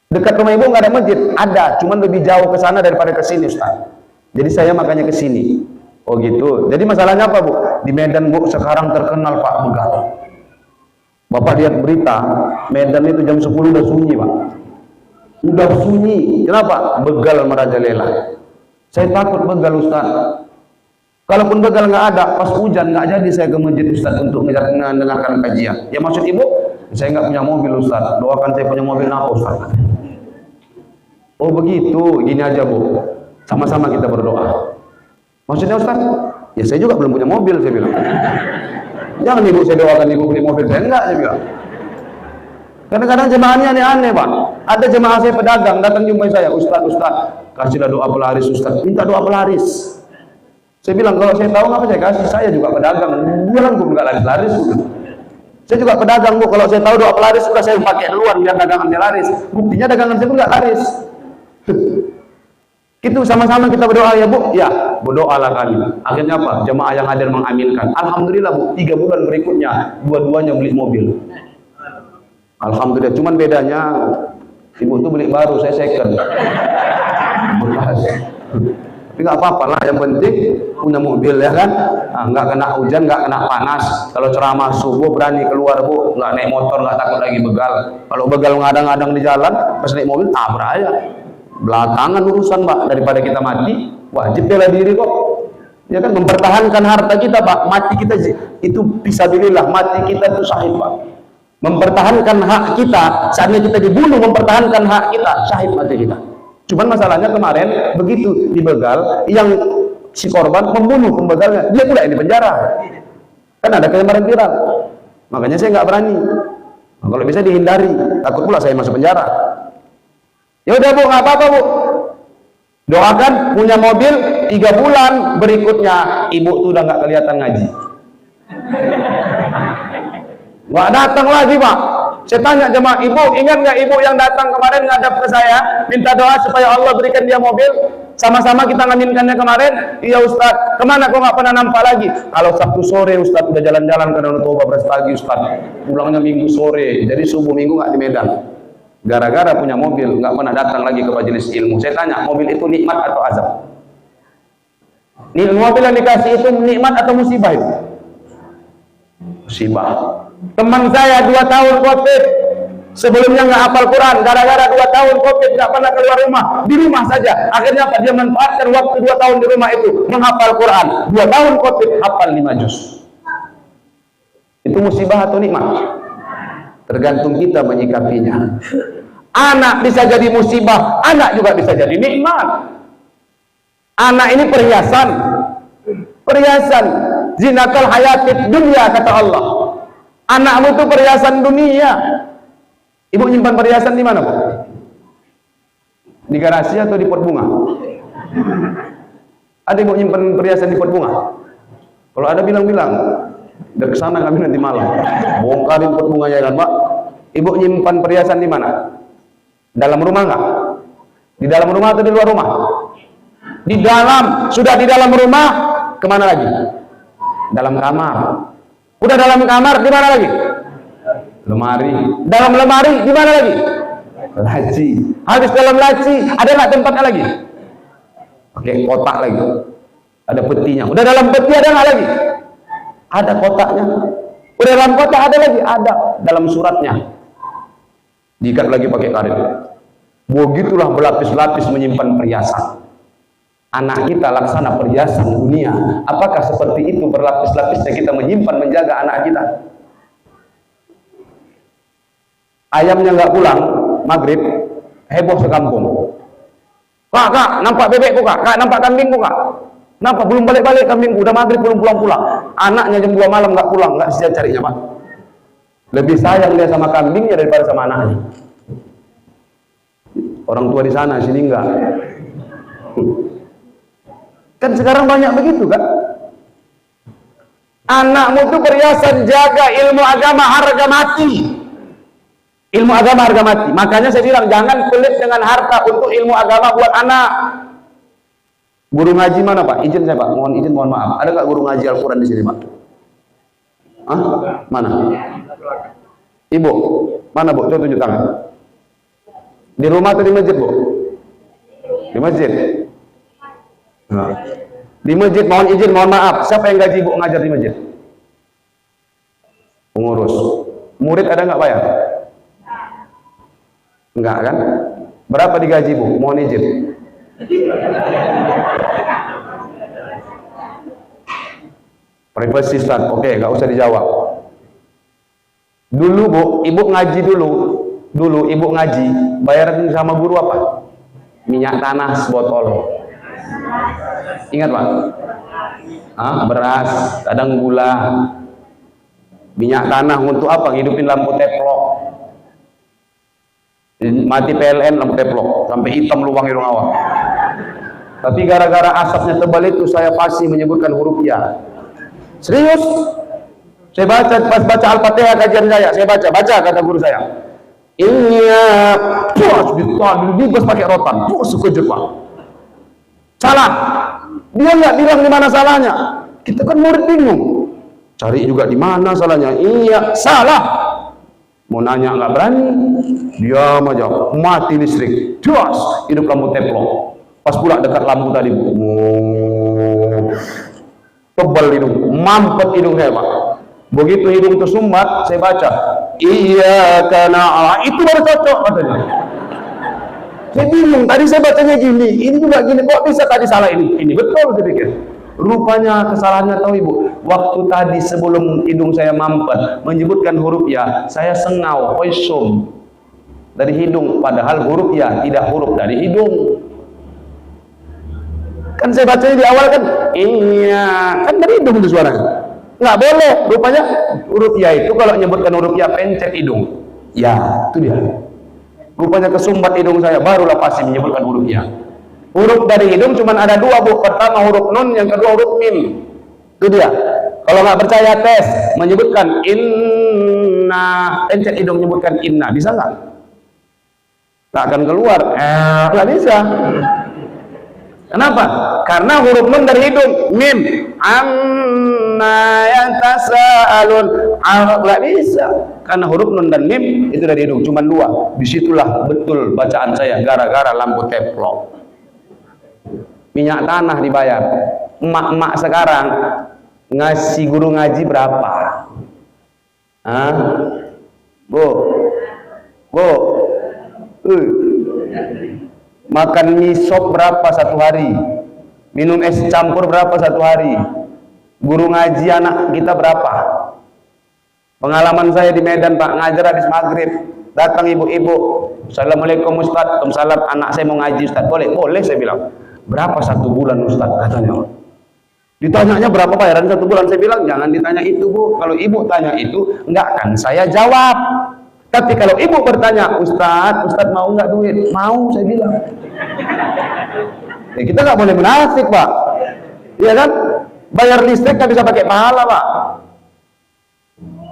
Dekat rumah ibu nggak ada masjid, ada, cuman lebih jauh ke sana daripada ke sini Ustaz. Jadi saya makanya ke sini." "Oh gitu. Jadi masalahnya apa Bu?" "Di Medan Bu sekarang terkenal Pak begal." Bapak lihat berita, Medan itu jam 10 udah sunyi Pak. Udah sunyi. Kenapa? Begal merajalela. Saya takut begal Ustaz. Kalaupun begal nggak ada, pas hujan nggak jadi saya ke masjid Ustaz untuk mendengarkan kajian. Ya maksud ibu, saya nggak punya mobil Ustaz. Doakan saya punya mobil apa Ustaz? "Oh begitu, gini aja Bu. Sama-sama kita berdoa." "Maksudnya Ustaz?" "Ya saya juga belum punya mobil," saya bilang. "Jangan ibu saya doakan ibu beli mobil." "Saya enggak," saya bilang. Kadang-kadang jemaahnya aneh-aneh Pak. Ada jemaah saya pedagang datang jumpai saya, Ustaz, kasihlah doa pelaris Ustaz." Minta doa pelaris. Saya bilang, kalau saya tahu ngapa saya kasih, saya juga pedagang. Bulan pun nggak laris-laris. Saya juga pedagang Bu, kalau saya tahu doa pelaris sudah saya pakai duluan biar dagangannya laris. Buktinya dagangan saya pun nggak laris. Itu sama-sama kita berdoa ya Bu. Ya, berdoalah kami. Akhirnya apa? Jemaah yang hadir mengaminkan. Alhamdulillah Bu, 3 bulan berikutnya dua-duanya beli mobil. Alhamdulillah, cuman bedanya ibu itu beli baru, saya second. Bekas. Tapi nggak apa-apa lah, yang penting punya mobil ya kan. Nah, nggak kena hujan, nggak kena panas. Kalau ceramah subuh berani keluar Bu, nggak naik motor, nggak takut lagi begal. Kalau begal ngadang-ngadang di jalan, pas naik mobil tabrak aja. Belakangan urusan Pak, daripada kita mati, wajib bela diri kok. Ya kan, mempertahankan harta kita, Pak. Mati kita itu fisabilillah, mati kita itu syahid, Pak. Mempertahankan hak kita, saatnya kita dibunuh, mempertahankan hak kita, syahid mati kita. Cuman masalahnya kemarin begitu dibegal, yang si korban membunuh pembegalnya, dia pula yang di penjara. Kan ada kemarin viral. Makanya saya nggak berani. Nah, kalau bisa dihindari, takut pula saya masuk penjara. Ya udah Bu, nggak apa-apa Bu. Doakan punya mobil 3 bulan berikutnya ibu tuh udah nggak kelihatan ngaji. Nggak datang lagi, Pak. Saya tanya jemaah, ibu ingat nggak ibu yang datang kemarin ngadap ke saya minta doa supaya Allah berikan dia mobil? Sama-sama kita ngaminkannya kemarin. Iya Ustaz. Kemana kok nggak pernah nampak lagi? Kalau Sabtu sore Ustaz udah jalan-jalan karena udah toba berstagi Ustaz. Pulangnya Minggu sore. Jadi subuh Minggu nggak di Medan. Gara-gara punya mobil, nggak pernah datang lagi ke majelis ilmu. Saya tanya, mobil itu nikmat atau azab? Mobil yang dikasih itu nikmat atau musibah itu? Musibah. Teman saya 2 tahun COVID, sebelumnya nggak hafal Quran. Gara-gara 2 tahun COVID nggak pernah keluar rumah, di rumah saja. Akhirnya apa? Dia manfaatkan waktu 2 tahun di rumah itu menghafal Quran. 2 tahun COVID hafal 5 juz. Itu musibah atau nikmat? Tergantung kita menyikapinya. Anak bisa jadi musibah, anak juga bisa jadi nikmat. Anak ini perhiasan, perhiasan zinatul hayatid dunia, kata Allah. Anakmu itu perhiasan dunia. Ibu nyimpan perhiasan di mana, Bu? Di garasi atau di pot bunga? Ada ibu nyimpan perhiasan di pot bunga? Kalau ada bilang-bilang. Dari sana kami nanti malam bongkarin pot bunganya kan, Pak. Ibu nyimpan perhiasan di mana? Dalam rumah nggak? Di dalam rumah atau di luar rumah? Di dalam. Sudah di dalam rumah, kemana lagi? Dalam kamar. Udah dalam kamar, di mana lagi? Lemari. Dalam lemari, di mana lagi? Laci. Habis dalam laci, ada nggak tempatnya lagi? Oke, kotak lagi. Ada petinya. Udah dalam peti, ada nggak lagi? Ada kotaknya. Udah dalam kotak, ada lagi? Ada. Dalam suratnya. Diikat lagi pakai karet. Begitulah berlapis-lapis menyimpan perhiasan. Anak kita laksana perhiasan dunia. Apakah seperti itu berlapis-lapisnya kita menyimpan, menjaga anak kita? Ayamnya nggak pulang, maghrib, heboh sekampung. Kak, nampak bebekku kak, nampak kambingku kak. Kenapa belum balik-balik kambingku? Udah maghrib belum pulang-pulang. Anaknya jam 2 malam nggak pulang, nggak bisa carinya, Pak. Lebih sayang dia sama kambingnya daripada sama anaknya. Orang tua di sana, sini enggak. Kan sekarang banyak begitu kan? Anakmu tuh perhiasan, jaga ilmu agama harga mati. Ilmu agama harga mati. Makanya saya bilang jangan pelit dengan harta untuk ilmu agama buat anak. Guru ngaji mana Pak? Izin saya Pak, mohon izin, mohon maaf. Ada nggak guru ngaji Al-Quran di sini Pak? Hah? Mana? Ibu, mana Bu? Coba tunjuk tangan. Di rumah atau di masjid Bu? Di masjid. Nah. Di masjid, mohon izin, mohon maaf. Siapa yang gaji Ibu ngajar di masjid? Pengurus. Murid ada nggak bayar? Enggak kan? Berapa digaji Bu? Mohon izin. Privacy Ustaz, oke, nggak usah dijawab. Dulu Bu, Ibu ngaji dulu Ibu ngaji, bayaran sama guru apa? Minyak tanah sebotol. Ingat Pak? Beras, kadang gula. Minyak tanah untuk apa? Hidupin lampu teplok. Mati PLN lampu teplok, sampai hitam lubang hidung awak. Tapi gara-gara asapnya tebal itu saya pasti menyebutkan huruf ya. Serius? Saya baca, pas baca Al-Fatihah kajian saya baca kata guru saya. Iya, puas dibungkus pakai rotan, puas sekejut Pak. Salah. Dia nggak bilang di mana salahnya. Kita kan murid bingung. Cari juga di mana salahnya. Iya, salah. Mau nanya nggak berani. Diam aja. Mati listrik. Puas, hidup lampu teplok. Pas pula dekat lampu tadi, tebal hidung, mampet hidung saya Pak. Begitu hidung tersumbat, saya baca, iya karena itu baru cocok katanya. Saya bingung, tadi saya bacanya gini, ini juga gini, kok bisa tadi salah ini betul saya pikir. Rupanya kesalahannya tahu ibu, waktu tadi sebelum hidung saya mampet menyebutkan huruf ya, saya sengau, hoisum dari hidung, padahal huruf ya tidak huruf dari hidung. Kan saya bacanya di awal kan, iya, kan dari hidung itu suaranya. Nggak boleh, rupanya huruf ya itu kalau menyebutkan huruf ya pencet hidung. Ya, itu dia. Rupanya kesumbat hidung saya, barulah pasti menyebutkan huruf ya. Huruf dari hidung cuma ada dua, Bu. Pertama huruf nun, yang kedua huruf mim. Itu dia. Kalau nggak percaya tes, menyebutkan inna, pencet hidung menyebutkan inna, bisa nggak? Tak akan keluar. Nggak bisa. Kenapa? Karena huruf nun dari hidung, mim, amma yatasaalun, nggak bisa. Karena huruf nun dan mim itu dari hidung, cuma dua. Disitulah betul bacaan saya, gara-gara lampu teplok. Minyak tanah dibayar. Emak-emak sekarang ngasih guru ngaji berapa? Hah? Bu, makan mie sop berapa satu hari? Minum es campur berapa satu hari? Guru ngaji anak kita berapa? Pengalaman saya di Medan, Pak, ngajar habis maghrib, datang ibu-ibu, assalamualaikum Ustaz, salam, anak saya mau ngaji Ustaz, boleh? Boleh, saya bilang. Berapa satu bulan Ustaz? Katanya. Ditanyanya berapa bayaran satu bulan? Saya bilang jangan ditanya itu, Bu. Kalau ibu tanya itu, enggak akan saya jawab. Tapi kalau ibu bertanya, Ustaz mau nggak duit? Mau, saya bilang. Ya, kita nggak boleh munafik, Pak. Iya kan? Bayar listrik nggak bisa pakai pahala, Pak.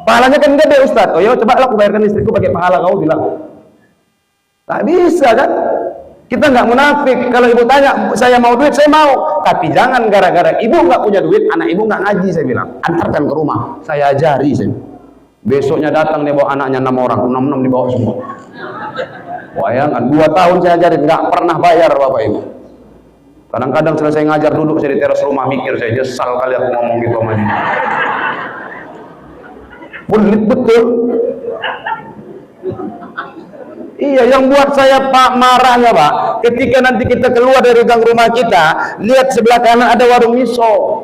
Pahalanya kan gede, Ustaz. Oh ya, coba lah aku bayarkan listrikku pakai pahala, kau bilang. Tak bisa kan? Kita nggak munafik. Kalau ibu tanya, saya mau duit, saya mau. Tapi jangan gara-gara ibu nggak punya duit, anak ibu nggak ngaji, saya bilang. Antarkan ke rumah, saya ajari. Besoknya datang dia bawa anaknya 6 orang, 6 dibawa semua. Bayangkan, 2 tahun saya ajarin, nggak pernah bayar bapak ibu. Kadang-kadang selesai ngajar duduk saya di teras rumah mikir, saya nyesal kali aku ngomong gitu sama dia. Pelit betul. Iya, yang buat saya Pak marahnya Pak, ketika nanti kita keluar dari gang rumah kita, lihat sebelah kanan ada warung miso,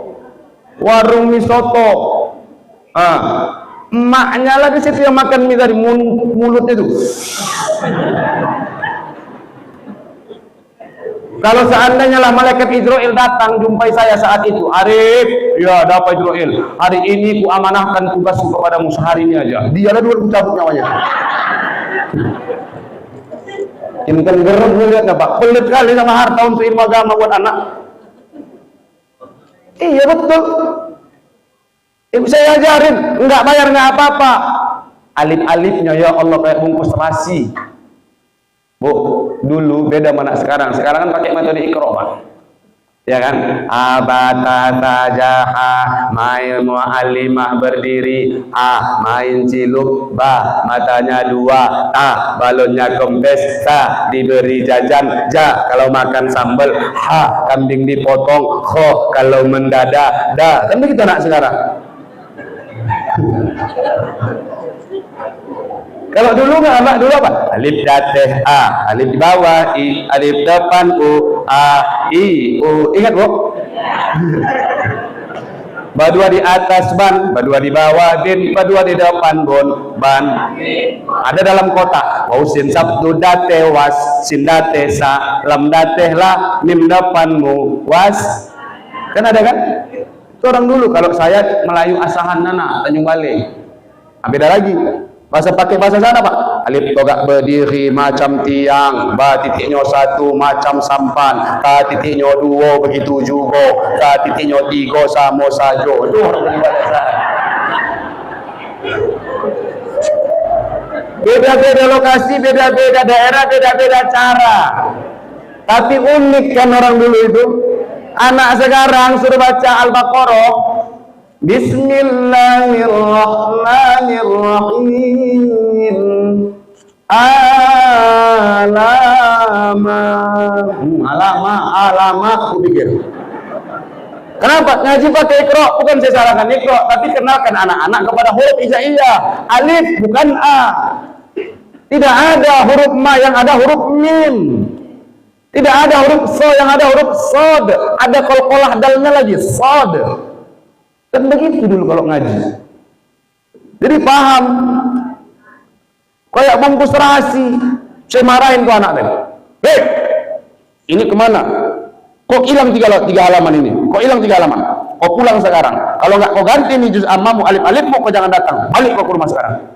warung misoto. Emaknya lah di situ yang makan mie dari mulut itu. Kalau seandainya lah malaikat Israel datang jumpai saya saat itu, Arif, ya ada apa Israel? Hari ini ku amanahkan tugasku kepadamu sehari ini aja. Dialah dulu cabut nyawanya. Ini kan gerem lihatnya Pak, pelit kali sama harta untuk ilmu agama buat anak. Iya betul. Ibu saya ajarin, enggak bayar enggak apa-apa. Alif-alifnya ya Allah kayak bungkus terasi. Bu, dulu beda mana sekarang. Sekarang kan pakai metode Iqra, Pak. Ya kan? Abata tajaha, main muallimah berdiri, main ciluk, matanya 2, balonnya kempes, diberi jajan, kalau makan sambal, kambing dipotong, kalau mendadak, kan begitu anak sekarang. Kalau dulu nggak, Mbak, dulu apa? Alif dateh A, alif di bawah I, alif depan U, A, I, U. Ingat, Bu? Badua di atas ban, badua di bawah din, badua di depan ban. Ada dalam kotak. Wausin sabtu dateh was, sin dateh sa, lam dateh la, mim depanmu was. Kan ada kan? Itu orang dulu. Kalau saya Melayu asahan nana, Tanjung Balai. Beda lagi. Pakai bahasa sana Pak. Alif togak berdiri macam tiang, titiknya 1 macam sampan, titiknya 2 begitu juga, titiknya 3 sama saja. Itu orang bahasa. Beda-beda lokasi, beda-beda daerah, beda-beda cara. Tapi unik kan orang dulu itu. Anak sekarang suruh baca Al-Baqarah, Bismillahirrahmanirrahim. Alama, aku pikir. Kenapa? Ngaji pakai Iqra, bukan saya salahkan Iqra, tapi kenalkan anak-anak kepada huruf hijaiyah. Alif bukan A. Tidak ada huruf ma, yang ada huruf mim. Tidak ada huruf so, yang ada huruf sod. Ada qalqalah dalnya lagi, sod. Kan begitu dulu kalau ngaji. Jadi paham. Kayak bungkus terasi. Saya marahin tuh anak tadi. Hei, ini kemana? Kok hilang tiga halaman ini? Kok hilang 3 halaman? Kau pulang sekarang. Kalau nggak kau ganti nih juz ammamu alif-alifmu, kau jangan datang. Balik kau ke rumah sekarang.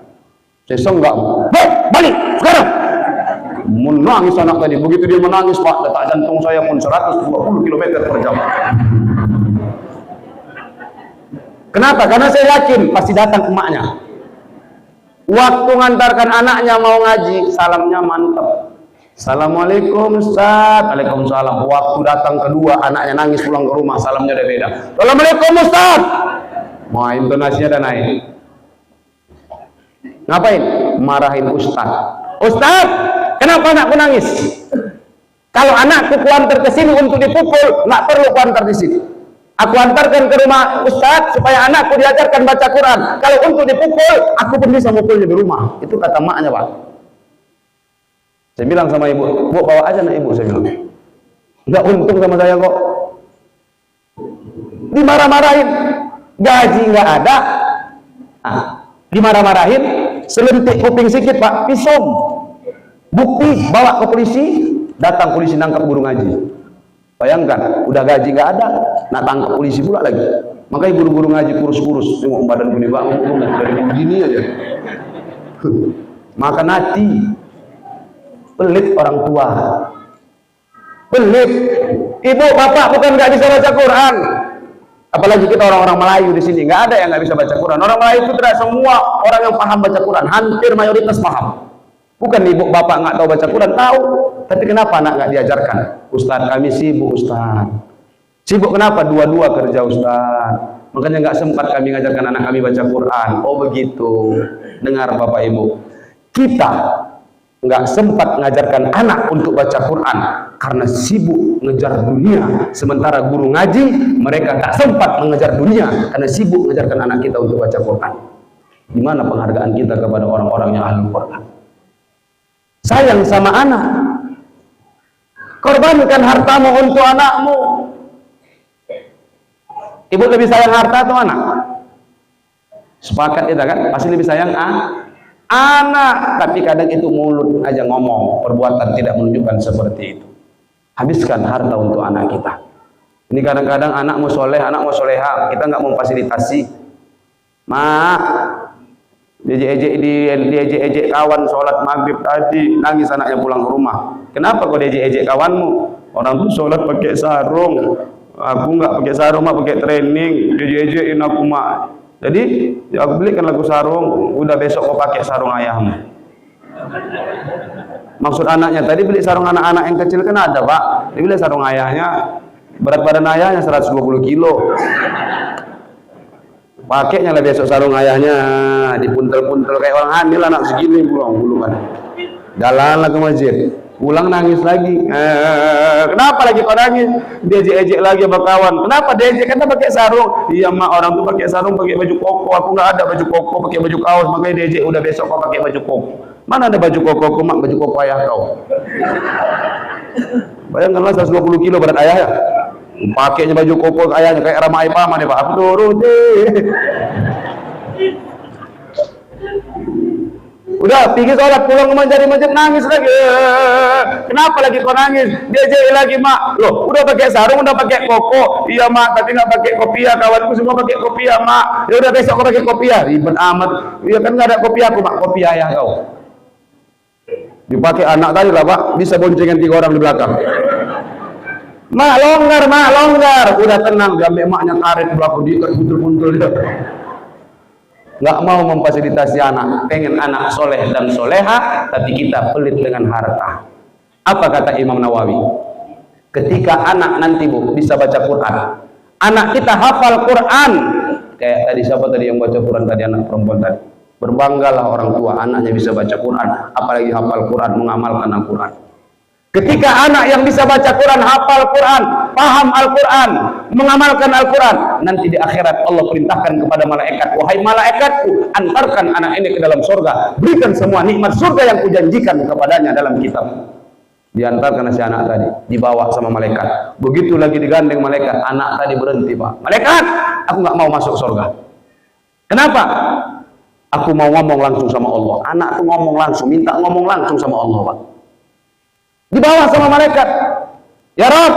Saya senggak. Hei, balik sekarang. Menangis anak tadi. Begitu dia menangis, Pak, detak jantung saya pun 120 km per jam. Kenapa? Karena saya yakin pasti datang emaknya. Waktu ngantarkan anaknya mau ngaji, salamnya mantap. Assalamualaikum Ustaz. Waalaikumsalam. Waktu datang kedua, anaknya nangis pulang ke rumah, salamnya udah beda. Assalamualaikum Ustaz. Wah, intonasinya udah naik. Ngapain? Marahin Ustaz. Ustaz, kenapa anakku nangis? Kalau anakku kuantar ke sini untuk dipukul, nggak perlu kuantar di sini. Aku antarkan ke rumah Ustaz supaya anakku diajarkan baca Quran. Kalau untuk dipukul, aku pun bisa mukulnya di rumah. Itu kata maknya, Pak. Saya bilang sama ibu, Bu, bawa aja anak ibu, saya bilang. Nggak untung sama saya kok. Dimarah-marahin, gaji nggak ada. Dimarah-marahin, selentik kuping sedikit, Pak, pisong. Bukti, bawa ke polisi, datang polisi nangkap guru ngaji. Bayangkan, udah gaji nggak ada, nak tangkap polisi pula lagi. Makanya guru-guru ngaji kurus-kurus, tengok badan gini banget, dari begini aja. Makan hati, pelit orang tua, pelit. Ibu, bapak bukan nggak bisa baca Quran. Apalagi kita orang-orang Melayu di sini, nggak ada yang nggak bisa baca Quran. Orang Melayu itu tidak semua orang yang paham baca Quran, hampir mayoritas paham. Bukan ibu bapak nggak tahu baca Quran, tahu. Tapi kenapa anak nggak diajarkan? Ustaz, kami sibuk Ustaz. Sibuk kenapa? Dua-dua kerja Ustaz. Makanya nggak sempat kami ngajarkan anak kami baca Quran. Oh begitu. Dengar bapak ibu. Kita nggak sempat ngajarkan anak untuk baca Quran karena sibuk ngejar dunia. Sementara guru ngaji, mereka tak sempat mengejar dunia karena sibuk mengajarkan anak kita untuk baca Quran. Gimana penghargaan kita kepada orang-orang yang ahli Quran? Sayang sama anak. Korbankan hartamu untuk anakmu. Ibu lebih sayang harta atau anak? Sepakat kita kan? Pasti lebih sayang anak. Tapi kadang itu mulut aja ngomong, perbuatan tidak menunjukkan seperti itu. Habiskan harta untuk anak kita. Ini kadang-kadang anak mau soleh, anak mau soleha, kita nggak memfasilitasi. Mak, diejek-ejek kawan sholat maghrib tadi, nangis anaknya pulang ke rumah. Kenapa kau diejek-ejek kawanmu? Orang tuh sholat pakai sarung, aku nggak pakai sarung, mak pakai training, diejek-ejekin aku mak. Jadi ya aku belikan lagu sarung, udah besok kau pakai sarung ayahmu. Maksud anaknya tadi beli sarung anak-anak yang kecil kan ada, Pak. Dia beli sarung ayahnya, berat badan ayahnya 120 kilo. Pakainya lah besok sarung ayahnya, dipuntel-puntel kayak orang hamil anak segini pulang kan. Jalan lah ke masjid, pulang nangis lagi. Kenapa lagi kau nangis? Diejek-ejek lagi sama kawan. Kenapa diejek? Karena pakai sarung. Iya mak, orang tuh pakai sarung, pakai baju koko. Aku nggak ada baju koko, pakai baju kaos. Makanya diejek. Udah besok kau pakai baju koko. Mana ada baju koko mak, baju koko ayah kau. Bayangkanlah 120 kilo berat ayah ya. Pakainya baju koko ayahnya kayak Rama Aipama deh Pak. Aku turuti. Udah pergi sholat, pulang ke masjid nangis lagi. Kenapa lagi kau nangis? Dia jadi lagi mak. Loh, udah pakai sarung, udah pakai koko. Iya mak, tapi nggak pakai kopiah. Kawanku semua pakai kopiah mak. Ya udah besok kau pakai kopiah. Ribet amat. Iya kan nggak ada kopiah aku mak, kopiah ayah kau. Dipakai anak tadi lah Pak, bisa boncengan 3 orang di belakang. Mak longgar. Udah tenang, diambil maknya tarik belakang diikat puntul-puntul dia. Nggak mau memfasilitasi anak, pengen anak soleh dan soleha, tapi kita pelit dengan harta. Apa kata Imam Nawawi? Ketika anak nanti Bu bisa baca Quran, anak kita hafal Quran, kayak tadi siapa tadi yang baca Quran tadi, anak perempuan tadi. Berbanggalah orang tua anaknya bisa baca Quran, apalagi hafal Quran, mengamalkan Al-Quran. Ketika anak yang bisa baca Quran, hafal Quran, paham Al-Quran, mengamalkan Al-Quran, nanti di akhirat Allah perintahkan kepada malaikat, wahai malaikatku, antarkan anak ini ke dalam surga, berikan semua nikmat surga yang kujanjikan kepadanya dalam kitab. Diantarkan si anak tadi, dibawa sama malaikat. Begitu lagi digandeng malaikat, anak tadi berhenti, Pak. Malaikat, aku nggak mau masuk surga. Kenapa? Aku mau ngomong langsung sama Allah. Anak tuh ngomong langsung, minta ngomong langsung sama Allah, Pak. Dibawa sama malaikat. Ya Rabb,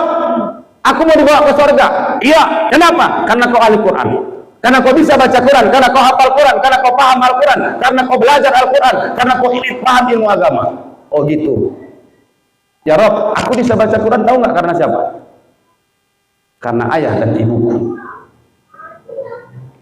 aku mau dibawa ke surga. Iya, kenapa? Karena kau ahli Quran. Karena kau bisa baca Quran, karena kau hafal Quran, karena kau paham Al-Quran, karena kau belajar Al-Quran, karena kau ini paham ilmu agama. Oh gitu. Ya Rob, aku bisa baca Quran, tahu nggak karena siapa? Karena ayah dan ibuku.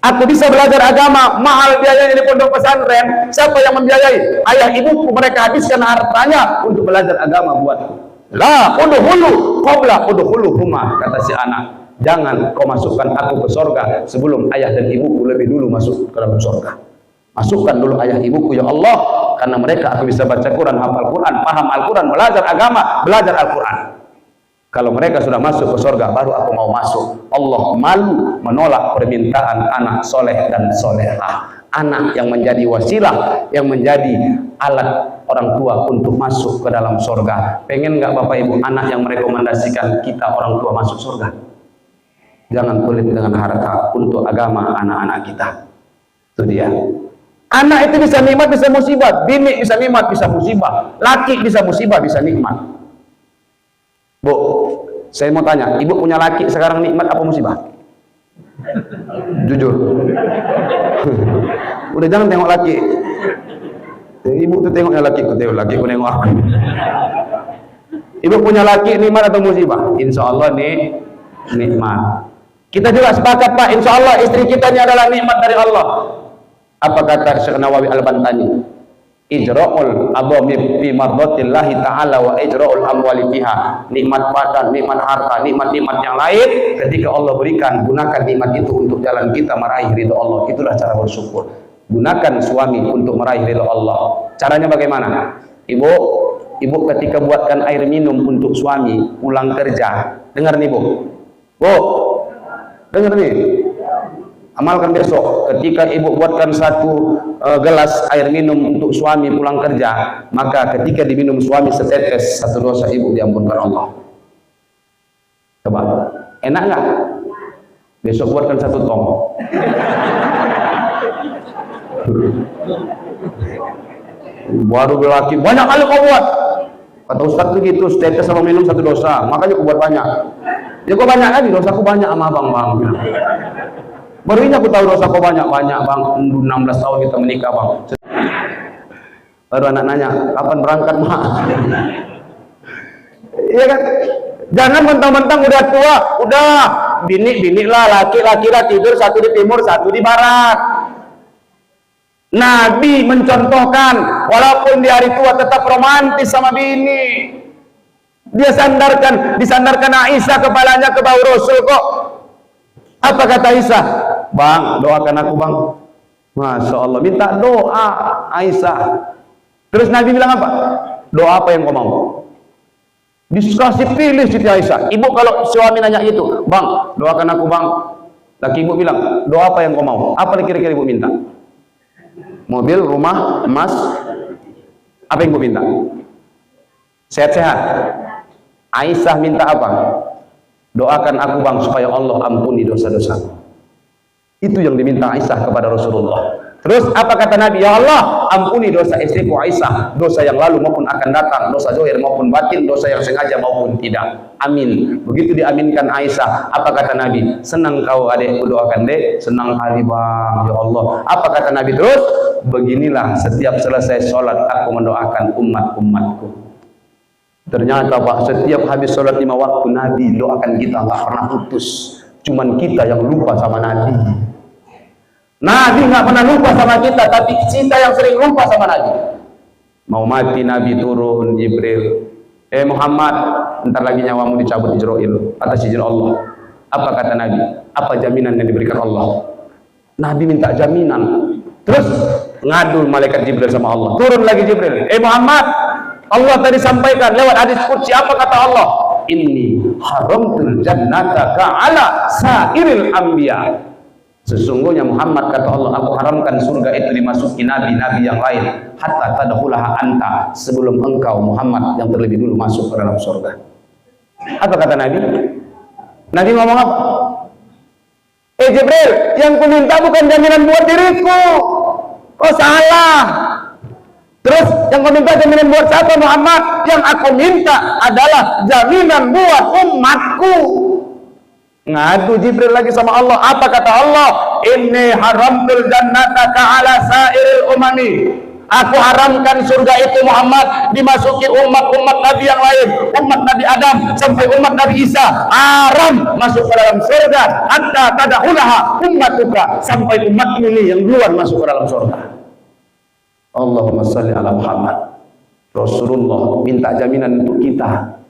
Aku bisa belajar agama, mahal biayanya di pondok pesantren. Siapa yang membiayai? Ayah ibuku, mereka habiskan hartanya untuk belajar agama buatku. La udhulu qabla udhuluhuma, kata si anak. Jangan kau masukkan aku ke surga sebelum ayah dan ibuku lebih dulu masuk ke dalam surga. Masukkan dulu ayah ibuku ya Allah, karena mereka aku bisa baca Quran, hafal Quran, paham Al-Quran, belajar agama, belajar Al-Quran. Kalau mereka sudah masuk ke surga, baru aku mau masuk. Allah malu menolak permintaan anak soleh dan solehah. Anak yang menjadi wasilah, yang menjadi alat orang tua untuk masuk ke dalam surga. Pengen nggak Bapak Ibu anak yang merekomendasikan kita orang tua masuk surga? Jangan pelit dengan harta untuk agama anak-anak kita. Itu dia. Anak itu bisa nikmat, bisa musibah. Bini bisa nikmat, bisa musibah. Laki bisa musibah, bisa nikmat. Bu, saya mau tanya, ibu punya laki sekarang nikmat apa musibah? Jujur. Udah jangan tengok laki. Ibu tuh tengoknya lakiku, lakiku nengok aku. Ibu punya laki nikmat atau musibah? Insya Allah nih nikmat. Kita juga sepakat Pak, insya Allah istri kita ini adalah nikmat dari Allah. Apa kata Syekh Nawawi Al-Bantani? Ijra'ul adhamir fi mardatillahi ta'ala wa ijra'ul amwali fiha. Nikmat badan, nikmat harta, nikmat-nikmat yang lain ketika Allah berikan, gunakan nikmat itu untuk jalan kita meraih ridho Allah. Itulah cara bersyukur. Gunakan suami untuk meraih ridho Allah. Caranya bagaimana? Ibu ketika buatkan air minum untuk suami pulang kerja, dengar nih Bu. Dengar nih, amalkan besok. Ketika ibu buatkan satu gelas air minum untuk suami pulang kerja, maka ketika diminum suami setetes, satu dosa ibu diampunkan Allah. Coba, enak nggak? Besok buatkan satu tong. Baru lelaki, banyak kali kau buat. Kata Ustaz begitu, setetes sama minum satu dosa, makanya aku buat banyak. Ya kok banyak lagi, dosaku banyak sama abang bang. Baru ini aku tahu dosaku banyak bang. 16 tahun kita menikah bang. Baru anak nanya, kapan berangkat mak? Iya kan? Jangan mentang-mentang udah tua, udah bini lah, laki-laki lah tidur satu di timur, satu di barat. Nabi mencontohkan, walaupun di hari tua tetap romantis sama bini. Dia disandarkan Aisyah kepalanya ke bahu Rasul kok. Apa kata Aisyah? Bang, doakan aku bang. Masya Allah, minta doa Aisyah. Terus Nabi bilang apa? Doa apa yang kau mau? Dikasih pilih Siti Aisyah. Ibu kalau suami nanya gitu, bang, doakan aku bang. Laki ibu bilang, doa apa yang kau mau? Apa kira-kira ibu minta? Mobil, rumah, emas. Apa yang ibu minta? Sehat-sehat. Aisyah minta apa? Doakan aku bang supaya Allah ampuni dosa-dosa. Itu yang diminta Aisyah kepada Rasulullah. Terus apa kata Nabi? Ya Allah, ampuni dosa istriku Aisyah, dosa yang lalu maupun akan datang, dosa zahir maupun batin, dosa yang sengaja maupun tidak. Amin. Begitu diaminkan Aisyah, apa kata Nabi? Senang kau adekku doakan dek, senang kali bang. Ya Allah. Apa kata Nabi terus? Beginilah setiap selesai sholat aku mendoakan umat-umatku. Ternyata Pak, setiap habis sholat 5 waktu Nabi doakan kita nggak pernah putus. Cuman kita yang lupa sama Nabi. Nabi nggak pernah lupa sama kita, tapi kita yang sering lupa sama Nabi. Mau mati Nabi turun Jibril, Muhammad, ntar lagi nyawamu dicabut Israel atas izin Allah. Apa kata Nabi? Apa jaminan yang diberikan Allah? Nabi minta jaminan. Terus ngadu malaikat Jibril sama Allah. Turun lagi Jibril, Muhammad, Allah tadi sampaikan lewat hadis qudsi, apa kata Allah? Inni haramtul jannata ka'ala sairil anbiya. Sesungguhnya Muhammad, kata Allah, aku haramkan surga itu dimasuki nabi-nabi yang lain hatta tadkhulaha anta, sebelum engkau Muhammad yang terlebih dulu masuk ke dalam surga. Apa kata Nabi? Nabi ngomong apa? Jibril, yang ku minta bukan jaminan buat diriku. Oh salah. Terus yang kau minta jaminan buat siapa Muhammad? Yang aku minta adalah jaminan buat umatku. Ngadu Jibril lagi sama Allah. Apa kata Allah? Inni haramtul jannata ka'ala sairil umami. Aku haramkan surga itu Muhammad dimasuki umat-umat Nabi yang lain, umat Nabi Adam sampai umat Nabi Isa, haram masuk ke dalam surga hatta tadkhulaha ummatuka, sampai umatmu ini yang duluan masuk ke dalam surga. Allahumma salli ala Muhammad. Rasulullah minta jaminan untuk kita.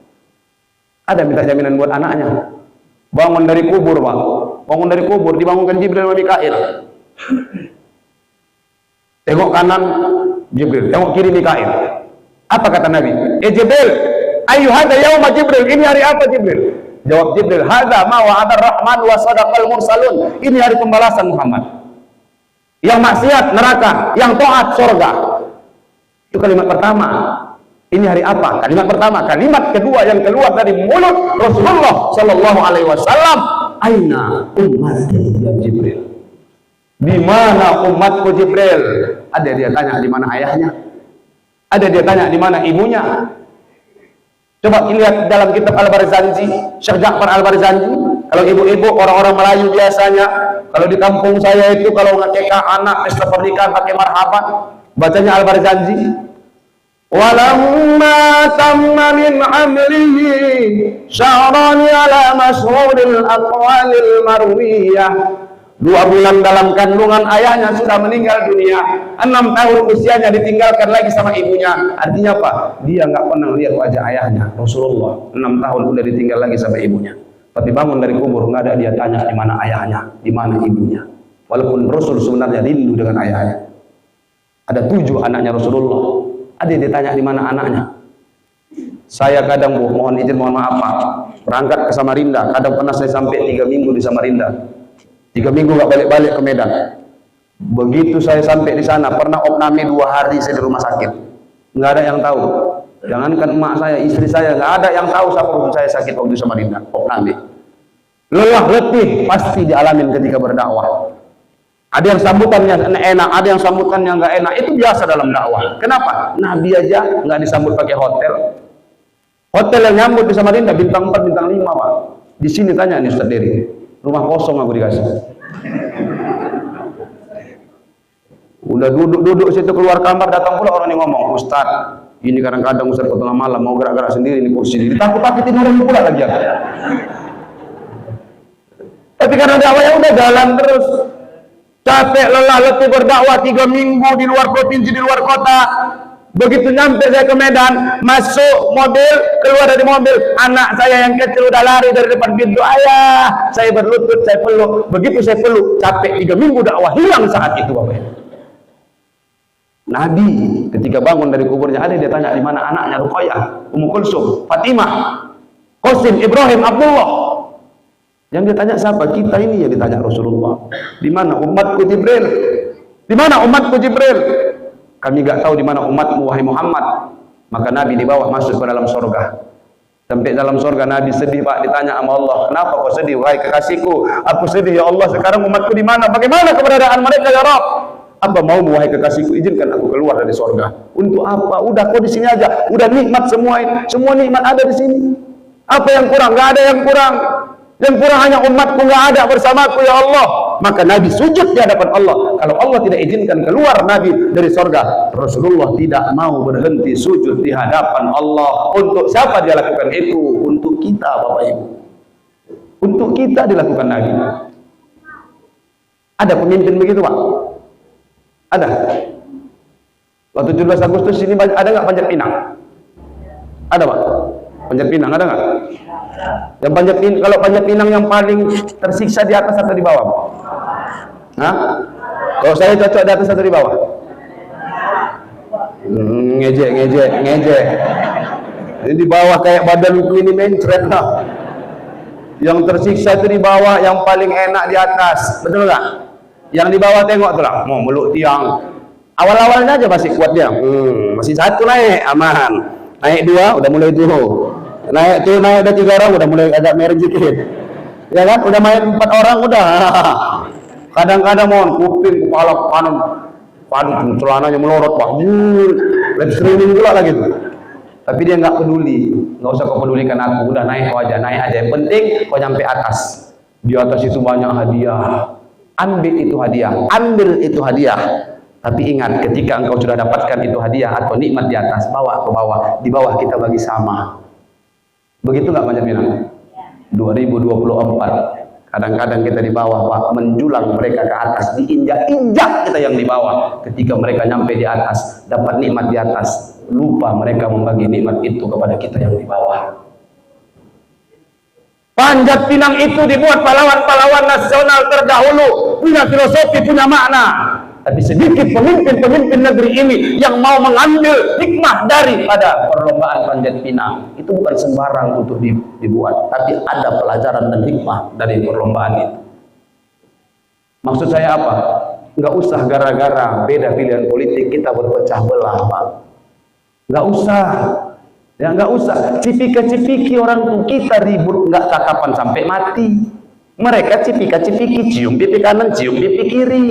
Ada minta jaminan buat anaknya. Bangun dari kubur, Pak. Bangun dari kubur, dibangunkan Jibril dan Mikail. Tengok kanan Jibril, tengok kiri Mikail. Apa kata Nabi? Jibril, ayu hadza yauma Jibril. Ini hari apa Jibril? Jawab Jibril, hadza ma wa'ada ar-Rahman wa sadaqal mursalun. Ini hari pembalasan Muhammad. Yang maksiat neraka, yang taat surga. Itu kalimat pertama. Ini hari apa? Kalimat pertama. Kalimat kedua yang keluar dari mulut Rasulullah sallallahu alaihi wasallam, aina ummati ya Jibril. Di mana umatku Jibril? Ada dia tanya di mana ayahnya? Ada dia tanya di mana ibunya? Coba lihat dalam kitab Al-Barzanji, Syekh Ja'far Al-Barzanji. Kalau ibu-ibu orang-orang Melayu biasanya, kalau di kampung saya itu kalau ngakekah anak pesta pernikahan pakai marhaban, bacanya Al-Barzanji. Walamma tamma min amrihi sya'rani ala mashhuril aqwalil marwiyah. 2 bulan dalam kandungan ayahnya sudah meninggal dunia. 6 tahun usianya ditinggalkan lagi sama ibunya. Artinya apa? Dia nggak pernah lihat wajah ayahnya. Rasulullah 6 tahun udah ditinggal lagi sama ibunya. Tapi bangun dari kubur nggak ada dia tanya di mana ayahnya, di mana ibunya. Walaupun Rasul sebenarnya rindu dengan ayahnya. Ada 7 anaknya Rasulullah. Ada dia tanya di mana anaknya. Saya kadang mohon izin, mohon maaf Pak, berangkat ke Samarinda. Kadang pernah saya sampai 3 minggu di Samarinda. 3 minggu nggak balik-balik ke Medan. Begitu saya sampai di sana, pernah opname 2 hari saya di rumah sakit. Nggak ada yang tahu. Jangankan emak saya, istri saya, nggak ada yang tahu siapa saya sakit waktu di Samarinda. Opname. Lelah letih pasti dialamin ketika berdakwah. Ada yang sambutannya enak, ada yang sambutannya nggak enak. Itu biasa dalam dakwah. Kenapa? Nabi aja nggak disambut pakai hotel. Hotel yang nyambut di Samarinda bintang 4, bintang 5 Pak. Di sini tanya nih Ustaz Dery. Rumah kosong aku dikasih. Udah duduk situ, keluar kamar, datang pula orang yang ngomong, Ustaz, ini kadang-kadang Ustaz ke tengah malam mau gerak-gerak sendiri ini kursi ini. Ditakut-takutin orang pula lagi aku. Tapi karena dakwahnya udah jalan terus. Capek, lelah, letih berdakwah 3 minggu di luar provinsi, di luar kota. Begitu nyampe saya ke Medan, masuk mobil, keluar dari mobil, anak saya yang kecil udah lari dari depan pintu. Ayah, saya berlutut, saya peluk. Begitu saya peluk, capek 3 minggu dakwah hilang saat itu Bapak. Nabi ketika bangun dari kuburnya, ada dia tanya di mana anaknya Ruqayyah, Ummu Kulsum, Fatimah, Qasim, Ibrahim, Abdullah. Yang ditanya siapa? Kita ini yang ditanya Rasulullah. Di mana umatku Jibril? Di mana umatku Jibril? Kami nggak tahu di mana umatmu wahai Muhammad. Maka Nabi di bawah masuk ke dalam surga. Sampai dalam surga Nabi sedih Pak, ditanya sama Allah, kenapa kau sedih wahai kekasihku? Aku sedih ya Allah, sekarang umatku di mana? Bagaimana keberadaan mereka ya Rabb? Apa mau wahai kekasihku, izinkan aku keluar dari surga. Untuk apa? Udah kau di sini aja. Udah nikmat semua ini. Semua nikmat ada di sini. Apa yang kurang? Nggak ada yang kurang. Yang kurang hanya umatku nggak ada bersamaku ya Allah. Maka Nabi sujud di hadapan Allah. Kalau Allah tidak izinkan keluar Nabi dari surga, Rasulullah tidak mau berhenti sujud di hadapan Allah. Untuk siapa dia lakukan itu? Untuk kita Bapak Ibu. Untuk kita dilakukan Nabi. Ada pemimpin begitu Pak? Ada. Waktu 17 Agustus ini ada nggak Panjat Pinang? Ada Pak? Panjat Pinang ada nggak? Yang Panjat Pinang, kalau Panjat Pinang yang paling tersiksa di atas atau di bawah? Hah? Kalau saya cocok di atas atau di bawah? Ngejek. Ini di bawah kayak badan ini mencret lah. Yang tersiksa itu di bawah, yang paling enak di atas. Betul nggak? Yang di bawah tengok tuh lah, mau meluk tiang. Awal-awalnya aja masih kuat dia. Masih satu naik aman. Naik dua udah mulai tuh. Naik udah 3 orang udah mulai agak merah dikit. Ya kan? Udah main 4 orang udah. Kadang-kadang mohon kuping, kepala, kanan, waduh celananya melorot Pak. Lagi streaming pula lagi tuh. Tapi dia nggak peduli, nggak usah kau pedulikan aku, udah naik kau aja, naik aja. Yang penting kau nyampe atas. Di atas itu banyak hadiah. Ambil itu hadiah, ambil itu hadiah. Tapi ingat, ketika engkau sudah dapatkan itu hadiah atau nikmat di atas, bawa ke bawah. Di bawah kita bagi sama. Begitu nggak Manjat Pinang? 2024. Kadang-kadang kita di bawah, Pak, menjulang mereka ke atas, diinjak-injak kita yang di bawah. Ketika mereka nyampe di atas, dapat nikmat di atas, lupa mereka membagi nikmat itu kepada kita yang di bawah. Panjat Pinang itu dibuat pahlawan-pahlawan nasional terdahulu, punya filosofi, punya makna. Tapi sedikit pemimpin-pemimpin negeri ini yang mau mengambil hikmah daripada perlombaan Panjat Pinang. Itu bukan sembarang untuk dibuat, tapi ada pelajaran dan hikmah dari perlombaan itu. Maksud saya apa? Nggak usah gara-gara beda pilihan politik kita berpecah belah, Pak. Nggak usah. Ya nggak usah. Cipika-cipiki orang tua kita ribut nggak cakapan sampai mati. Mereka cipika-cipiki, cium pipi kanan, cium pipi kiri.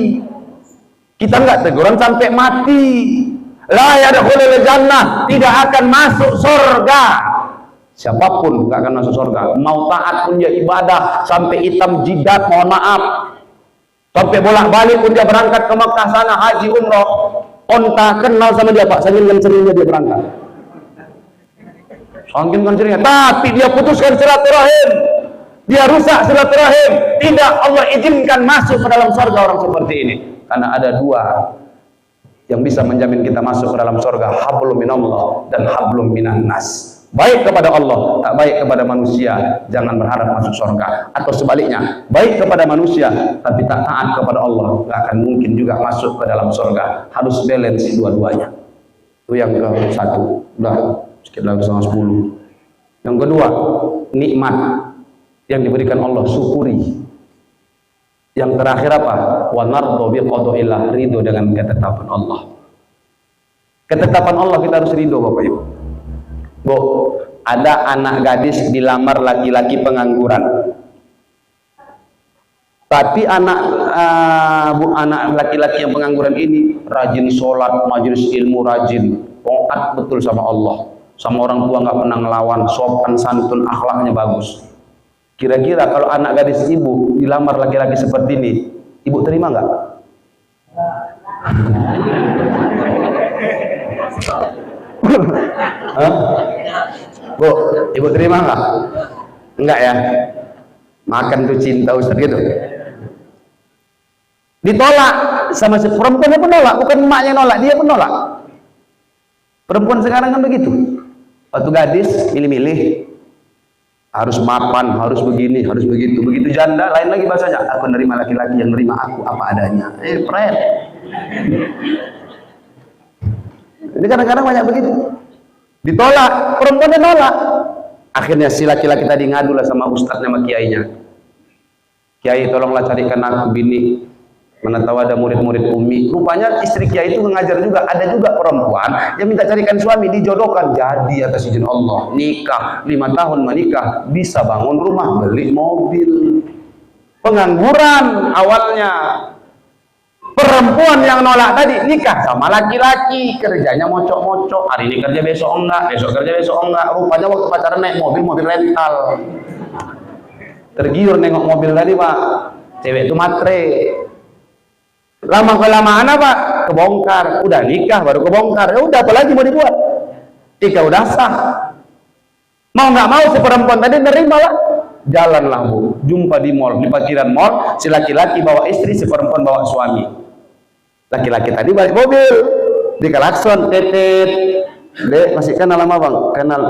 Kita nggak teguran sampai mati. La yadkhulul jannah, tidak akan masuk surga. Siapapun nggak akan masuk surga. Mau taat pun dia ibadah sampai hitam jidat, mohon maaf. Sampai bolak-balik pun dia berangkat ke Mekah sana haji umroh. Onta kenal sama dia Pak, saking kencengnya dia berangkat. Saking kencengnya, tapi dia putuskan silaturahim. Dia rusak silaturahim. Tidak Allah izinkan masuk ke dalam surga orang seperti ini. Karena ada 2 yang bisa menjamin kita masuk ke dalam surga, hablum minallah dan hablum minan nas. Baik kepada Allah, tak baik kepada manusia, jangan berharap masuk surga. Atau sebaliknya, baik kepada manusia tapi tak taat kepada Allah, nggak akan mungkin juga masuk ke dalam surga. Harus balance dua-duanya. Itu yang ke-1. Udah sekitar 10. Yang kedua, nikmat yang diberikan Allah, syukuri. Yang terakhir apa? Wa nardo bi qadaillah, ridho dengan ketetapan Allah. Ketetapan Allah kita harus ridho, Bapak Ibu. Bu, ada anak gadis dilamar laki-laki pengangguran. Tapi anak laki-laki yang pengangguran ini rajin sholat, majelis ilmu rajin, taat betul sama Allah, sama orang tua nggak pernah ngelawan, sopan santun, akhlaknya bagus. Kira-kira kalau anak gadis ibu dilamar laki-laki seperti ini, ibu terima nggak? Bu, ibu terima nggak? Enggak ya? Makan tuh cinta Ustaz gitu. Ditolak sama si perempuannya pun nolak, bukan emaknya nolak, dia pun nolak. Perempuan sekarang kan begitu. Waktu gadis milih-milih, harus mapan, harus begini, harus begitu. Begitu janda, lain lagi bahasanya. Aku nerima laki-laki yang nerima aku apa adanya. Friend. Jadi kadang-kadang banyak begitu. Ditolak, perempuannya nolak. Akhirnya si laki-laki tadi ngadulah sama ustadznya sama kiainya. Kiai, tolonglah carikan aku bini. Mana tahu ada murid-murid umi. Rupanya istri kiai itu mengajar juga. Ada juga perempuan yang minta carikan suami, dijodohkan. Jadi atas izin Allah, nikah 5 tahun menikah, bisa bangun rumah, beli mobil. Pengangguran awalnya. Perempuan yang nolak tadi nikah sama laki-laki, kerjanya mocok-mocok. Hari ini kerja, besok enggak, besok kerja, besok enggak. Rupanya waktu pacaran naik mobil rental. Tergiur nengok mobil tadi, Pak. Cewek itu matre. Lama-kelamaan apa? Kebongkar. Udah nikah baru kebongkar. Ya udah, apalagi mau dibuat? Nikah udah sah. Mau nggak mau si perempuan tadi nerima lah. Jalanlah Bu, jumpa di mall, di parkiran mall, si laki-laki bawa istri, si perempuan bawa suami. Laki-laki tadi balik mobil, di klakson, tetet. Dek, masih kenal sama Bang? Kenal.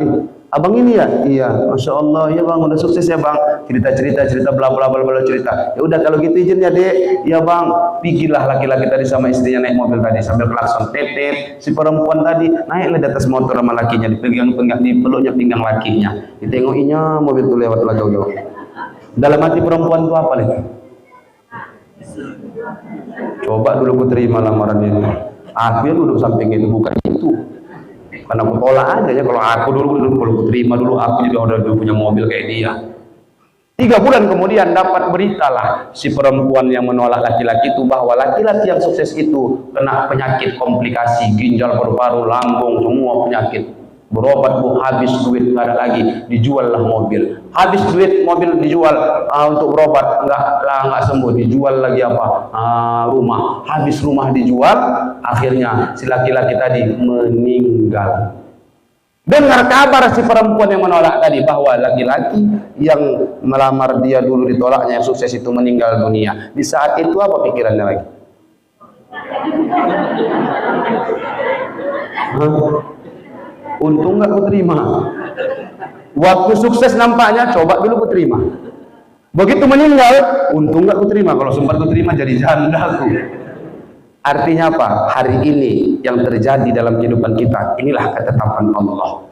Abang ini ya? Iya. Masya Allah, ya Bang, udah sukses ya Bang. Cerita bla bla bla bla cerita. Ya udah kalau gitu izin ya Dek. Ya Bang, pergilah laki-laki tadi sama istrinya naik mobil tadi sambil klakson, tetet. Si perempuan tadi naiklah di atas motor sama lakinya, dipeluknya pinggang lakinya. Ditengokinya mobil tuh lewat jauh-jauh. Dalam hati perempuan itu apa lagi? Coba dulu ku terima lamaran itu. Aku yang duduk samping itu, bukan itu. Karena aku tolak aja ya, kalau aku dulu kalau ku terima dulu, aku juga udah punya mobil kayak dia. 3 bulan kemudian dapat beritalah si perempuan yang menolak laki-laki itu bahwa laki-laki yang sukses itu kena penyakit komplikasi, ginjal, paru-paru, lambung, semua penyakit. Berobat bu, habis duit nggak ada lagi, dijual lah mobil. Habis duit mobil dijual untuk berobat nggak sembuh, dijual lagi apa rumah. Habis rumah dijual, akhirnya si laki-laki tadi meninggal. Dengar kabar si perempuan yang menolak tadi bahwa laki-laki yang melamar dia dulu ditolaknya yang sukses itu meninggal dunia. Di saat itu apa pikirannya lagi? Untung nggak ku terima. Waktu sukses nampaknya, coba dulu ku terima. Begitu meninggal, untung nggak ku terima. Kalau sempat ku terima jadi janda aku. Artinya apa? Hari ini yang terjadi dalam kehidupan kita, inilah ketetapan Allah.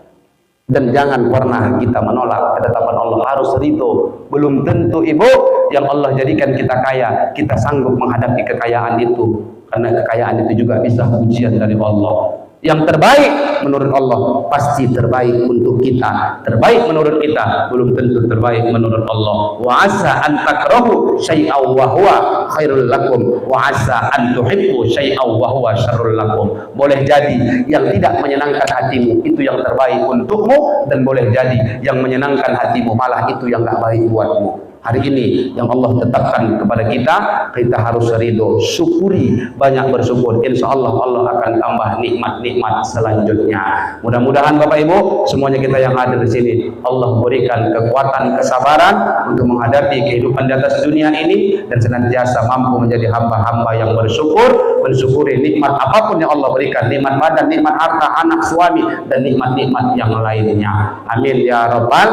Dan jangan pernah kita menolak ketetapan Allah, harus ridho. Belum tentu ibu yang Allah jadikan kita kaya, kita sanggup menghadapi kekayaan itu. Karena kekayaan itu juga bisa ujian dari Allah. Yang terbaik menurut Allah pasti terbaik untuk kita. Terbaik menurut kita belum tentu terbaik menurut Allah. Wa asa an takrahu syai'aw wa huwa khairul lakum wa asa an tuhibbu syai'aw wa huwa syarrul lakum. Boleh jadi yang tidak menyenangkan hatimu itu yang terbaik untukmu, dan boleh jadi yang menyenangkan hatimu malah itu yang enggak baik buatmu. Hari ini yang Allah tetapkan kepada kita, kita harus ridho, syukuri, banyak bersyukur. Insya Allah Allah akan tambah nikmat-nikmat selanjutnya. Mudah-mudahan Bapak Ibu semuanya kita yang hadir di sini, Allah berikan kekuatan, kesabaran untuk menghadapi kehidupan di atas dunia ini, dan senantiasa mampu menjadi hamba-hamba yang bersyukur, mensyukuri nikmat apapun yang Allah berikan, nikmat badan, nikmat harta, anak, suami, dan nikmat-nikmat yang lainnya. Amin ya rabbal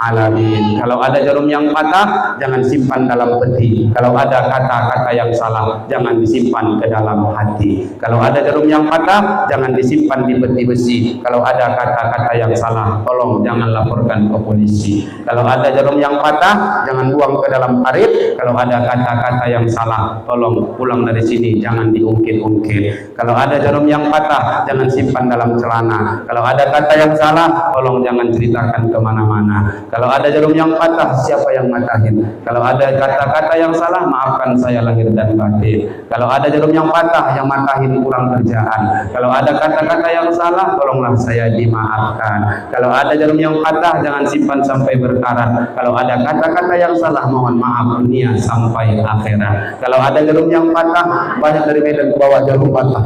alamin. Kalau ada jarum yang patah, jangan simpan dalam peti. Kalau ada kata-kata yang salah, jangan disimpan ke dalam hati. Kalau ada jarum yang patah, jangan disimpan di peti besi. Kalau ada kata-kata yang salah, tolong jangan laporkan ke polisi. Kalau ada jarum yang patah, jangan buang ke dalam parit. Kalau ada kata-kata yang salah, tolong pulang dari sini, jangan diungkit-ungkit. Kalau ada jarum yang patah, jangan simpan dalam celana. Kalau ada kata yang salah, tolong jangan ceritakan kemana-mana. Kalau ada jarum yang patah, siapa yang matahin? Kalau ada kata-kata yang salah, maafkan saya lahir dan batin. Kalau ada jarum yang patah, yang matahin kurang kerjaan. Kalau ada kata-kata yang salah, tolonglah saya dimaafkan. Kalau ada jarum yang patah, jangan simpan sampai berkarat. Kalau ada kata-kata yang salah, mohon maaf dunia sampai akhirat. Kalau ada jarum yang patah, banyak dari Medan bawa jarum patah.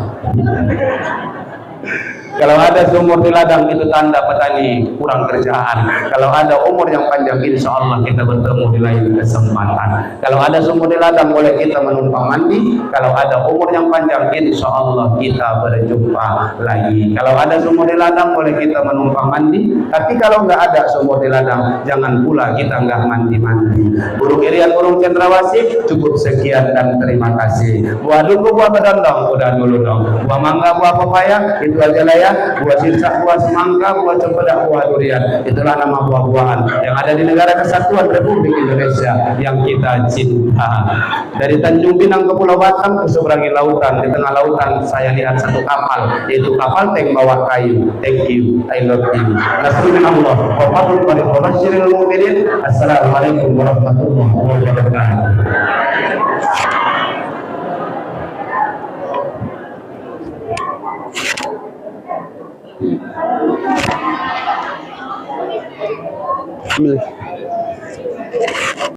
Kalau ada sumur di ladang, itu tanda petani kurang kerjaan. Kalau ada umur yang panjang, insya Allah kita bertemu di lain kesempatan. Kalau ada sumur di ladang, boleh kita menumpang mandi. Kalau ada umur yang panjang, insya Allah kita berjumpa lagi. Kalau ada sumur di ladang, boleh kita menumpang mandi. Tapi kalau nggak ada sumur di ladang, jangan pula kita nggak mandi-mandi. Burung irian, burung cendrawasih, cukup sekian dan terima kasih. Buah duku, buah bedondong, udah dulu dong. Buah mangga, buah pepaya, itu aja lah ya. Buah sirsak, buah semangka, buah cempedak, buah durian. Itulah nama buah-buahan yang ada di negara kesatuan Republik Indonesia yang kita cinta. Dari Tanjung Pinang ke Pulau Batam, ke seberangi lautan. Di tengah lautan saya lihat satu kapal, yaitu kapal tank bawa kayu. Thank you, I love you. Nasrullah wa fadlul wa basyiril mu'minin. Assalamualaikum warahmatullahi wabarakatuh. Bismillah.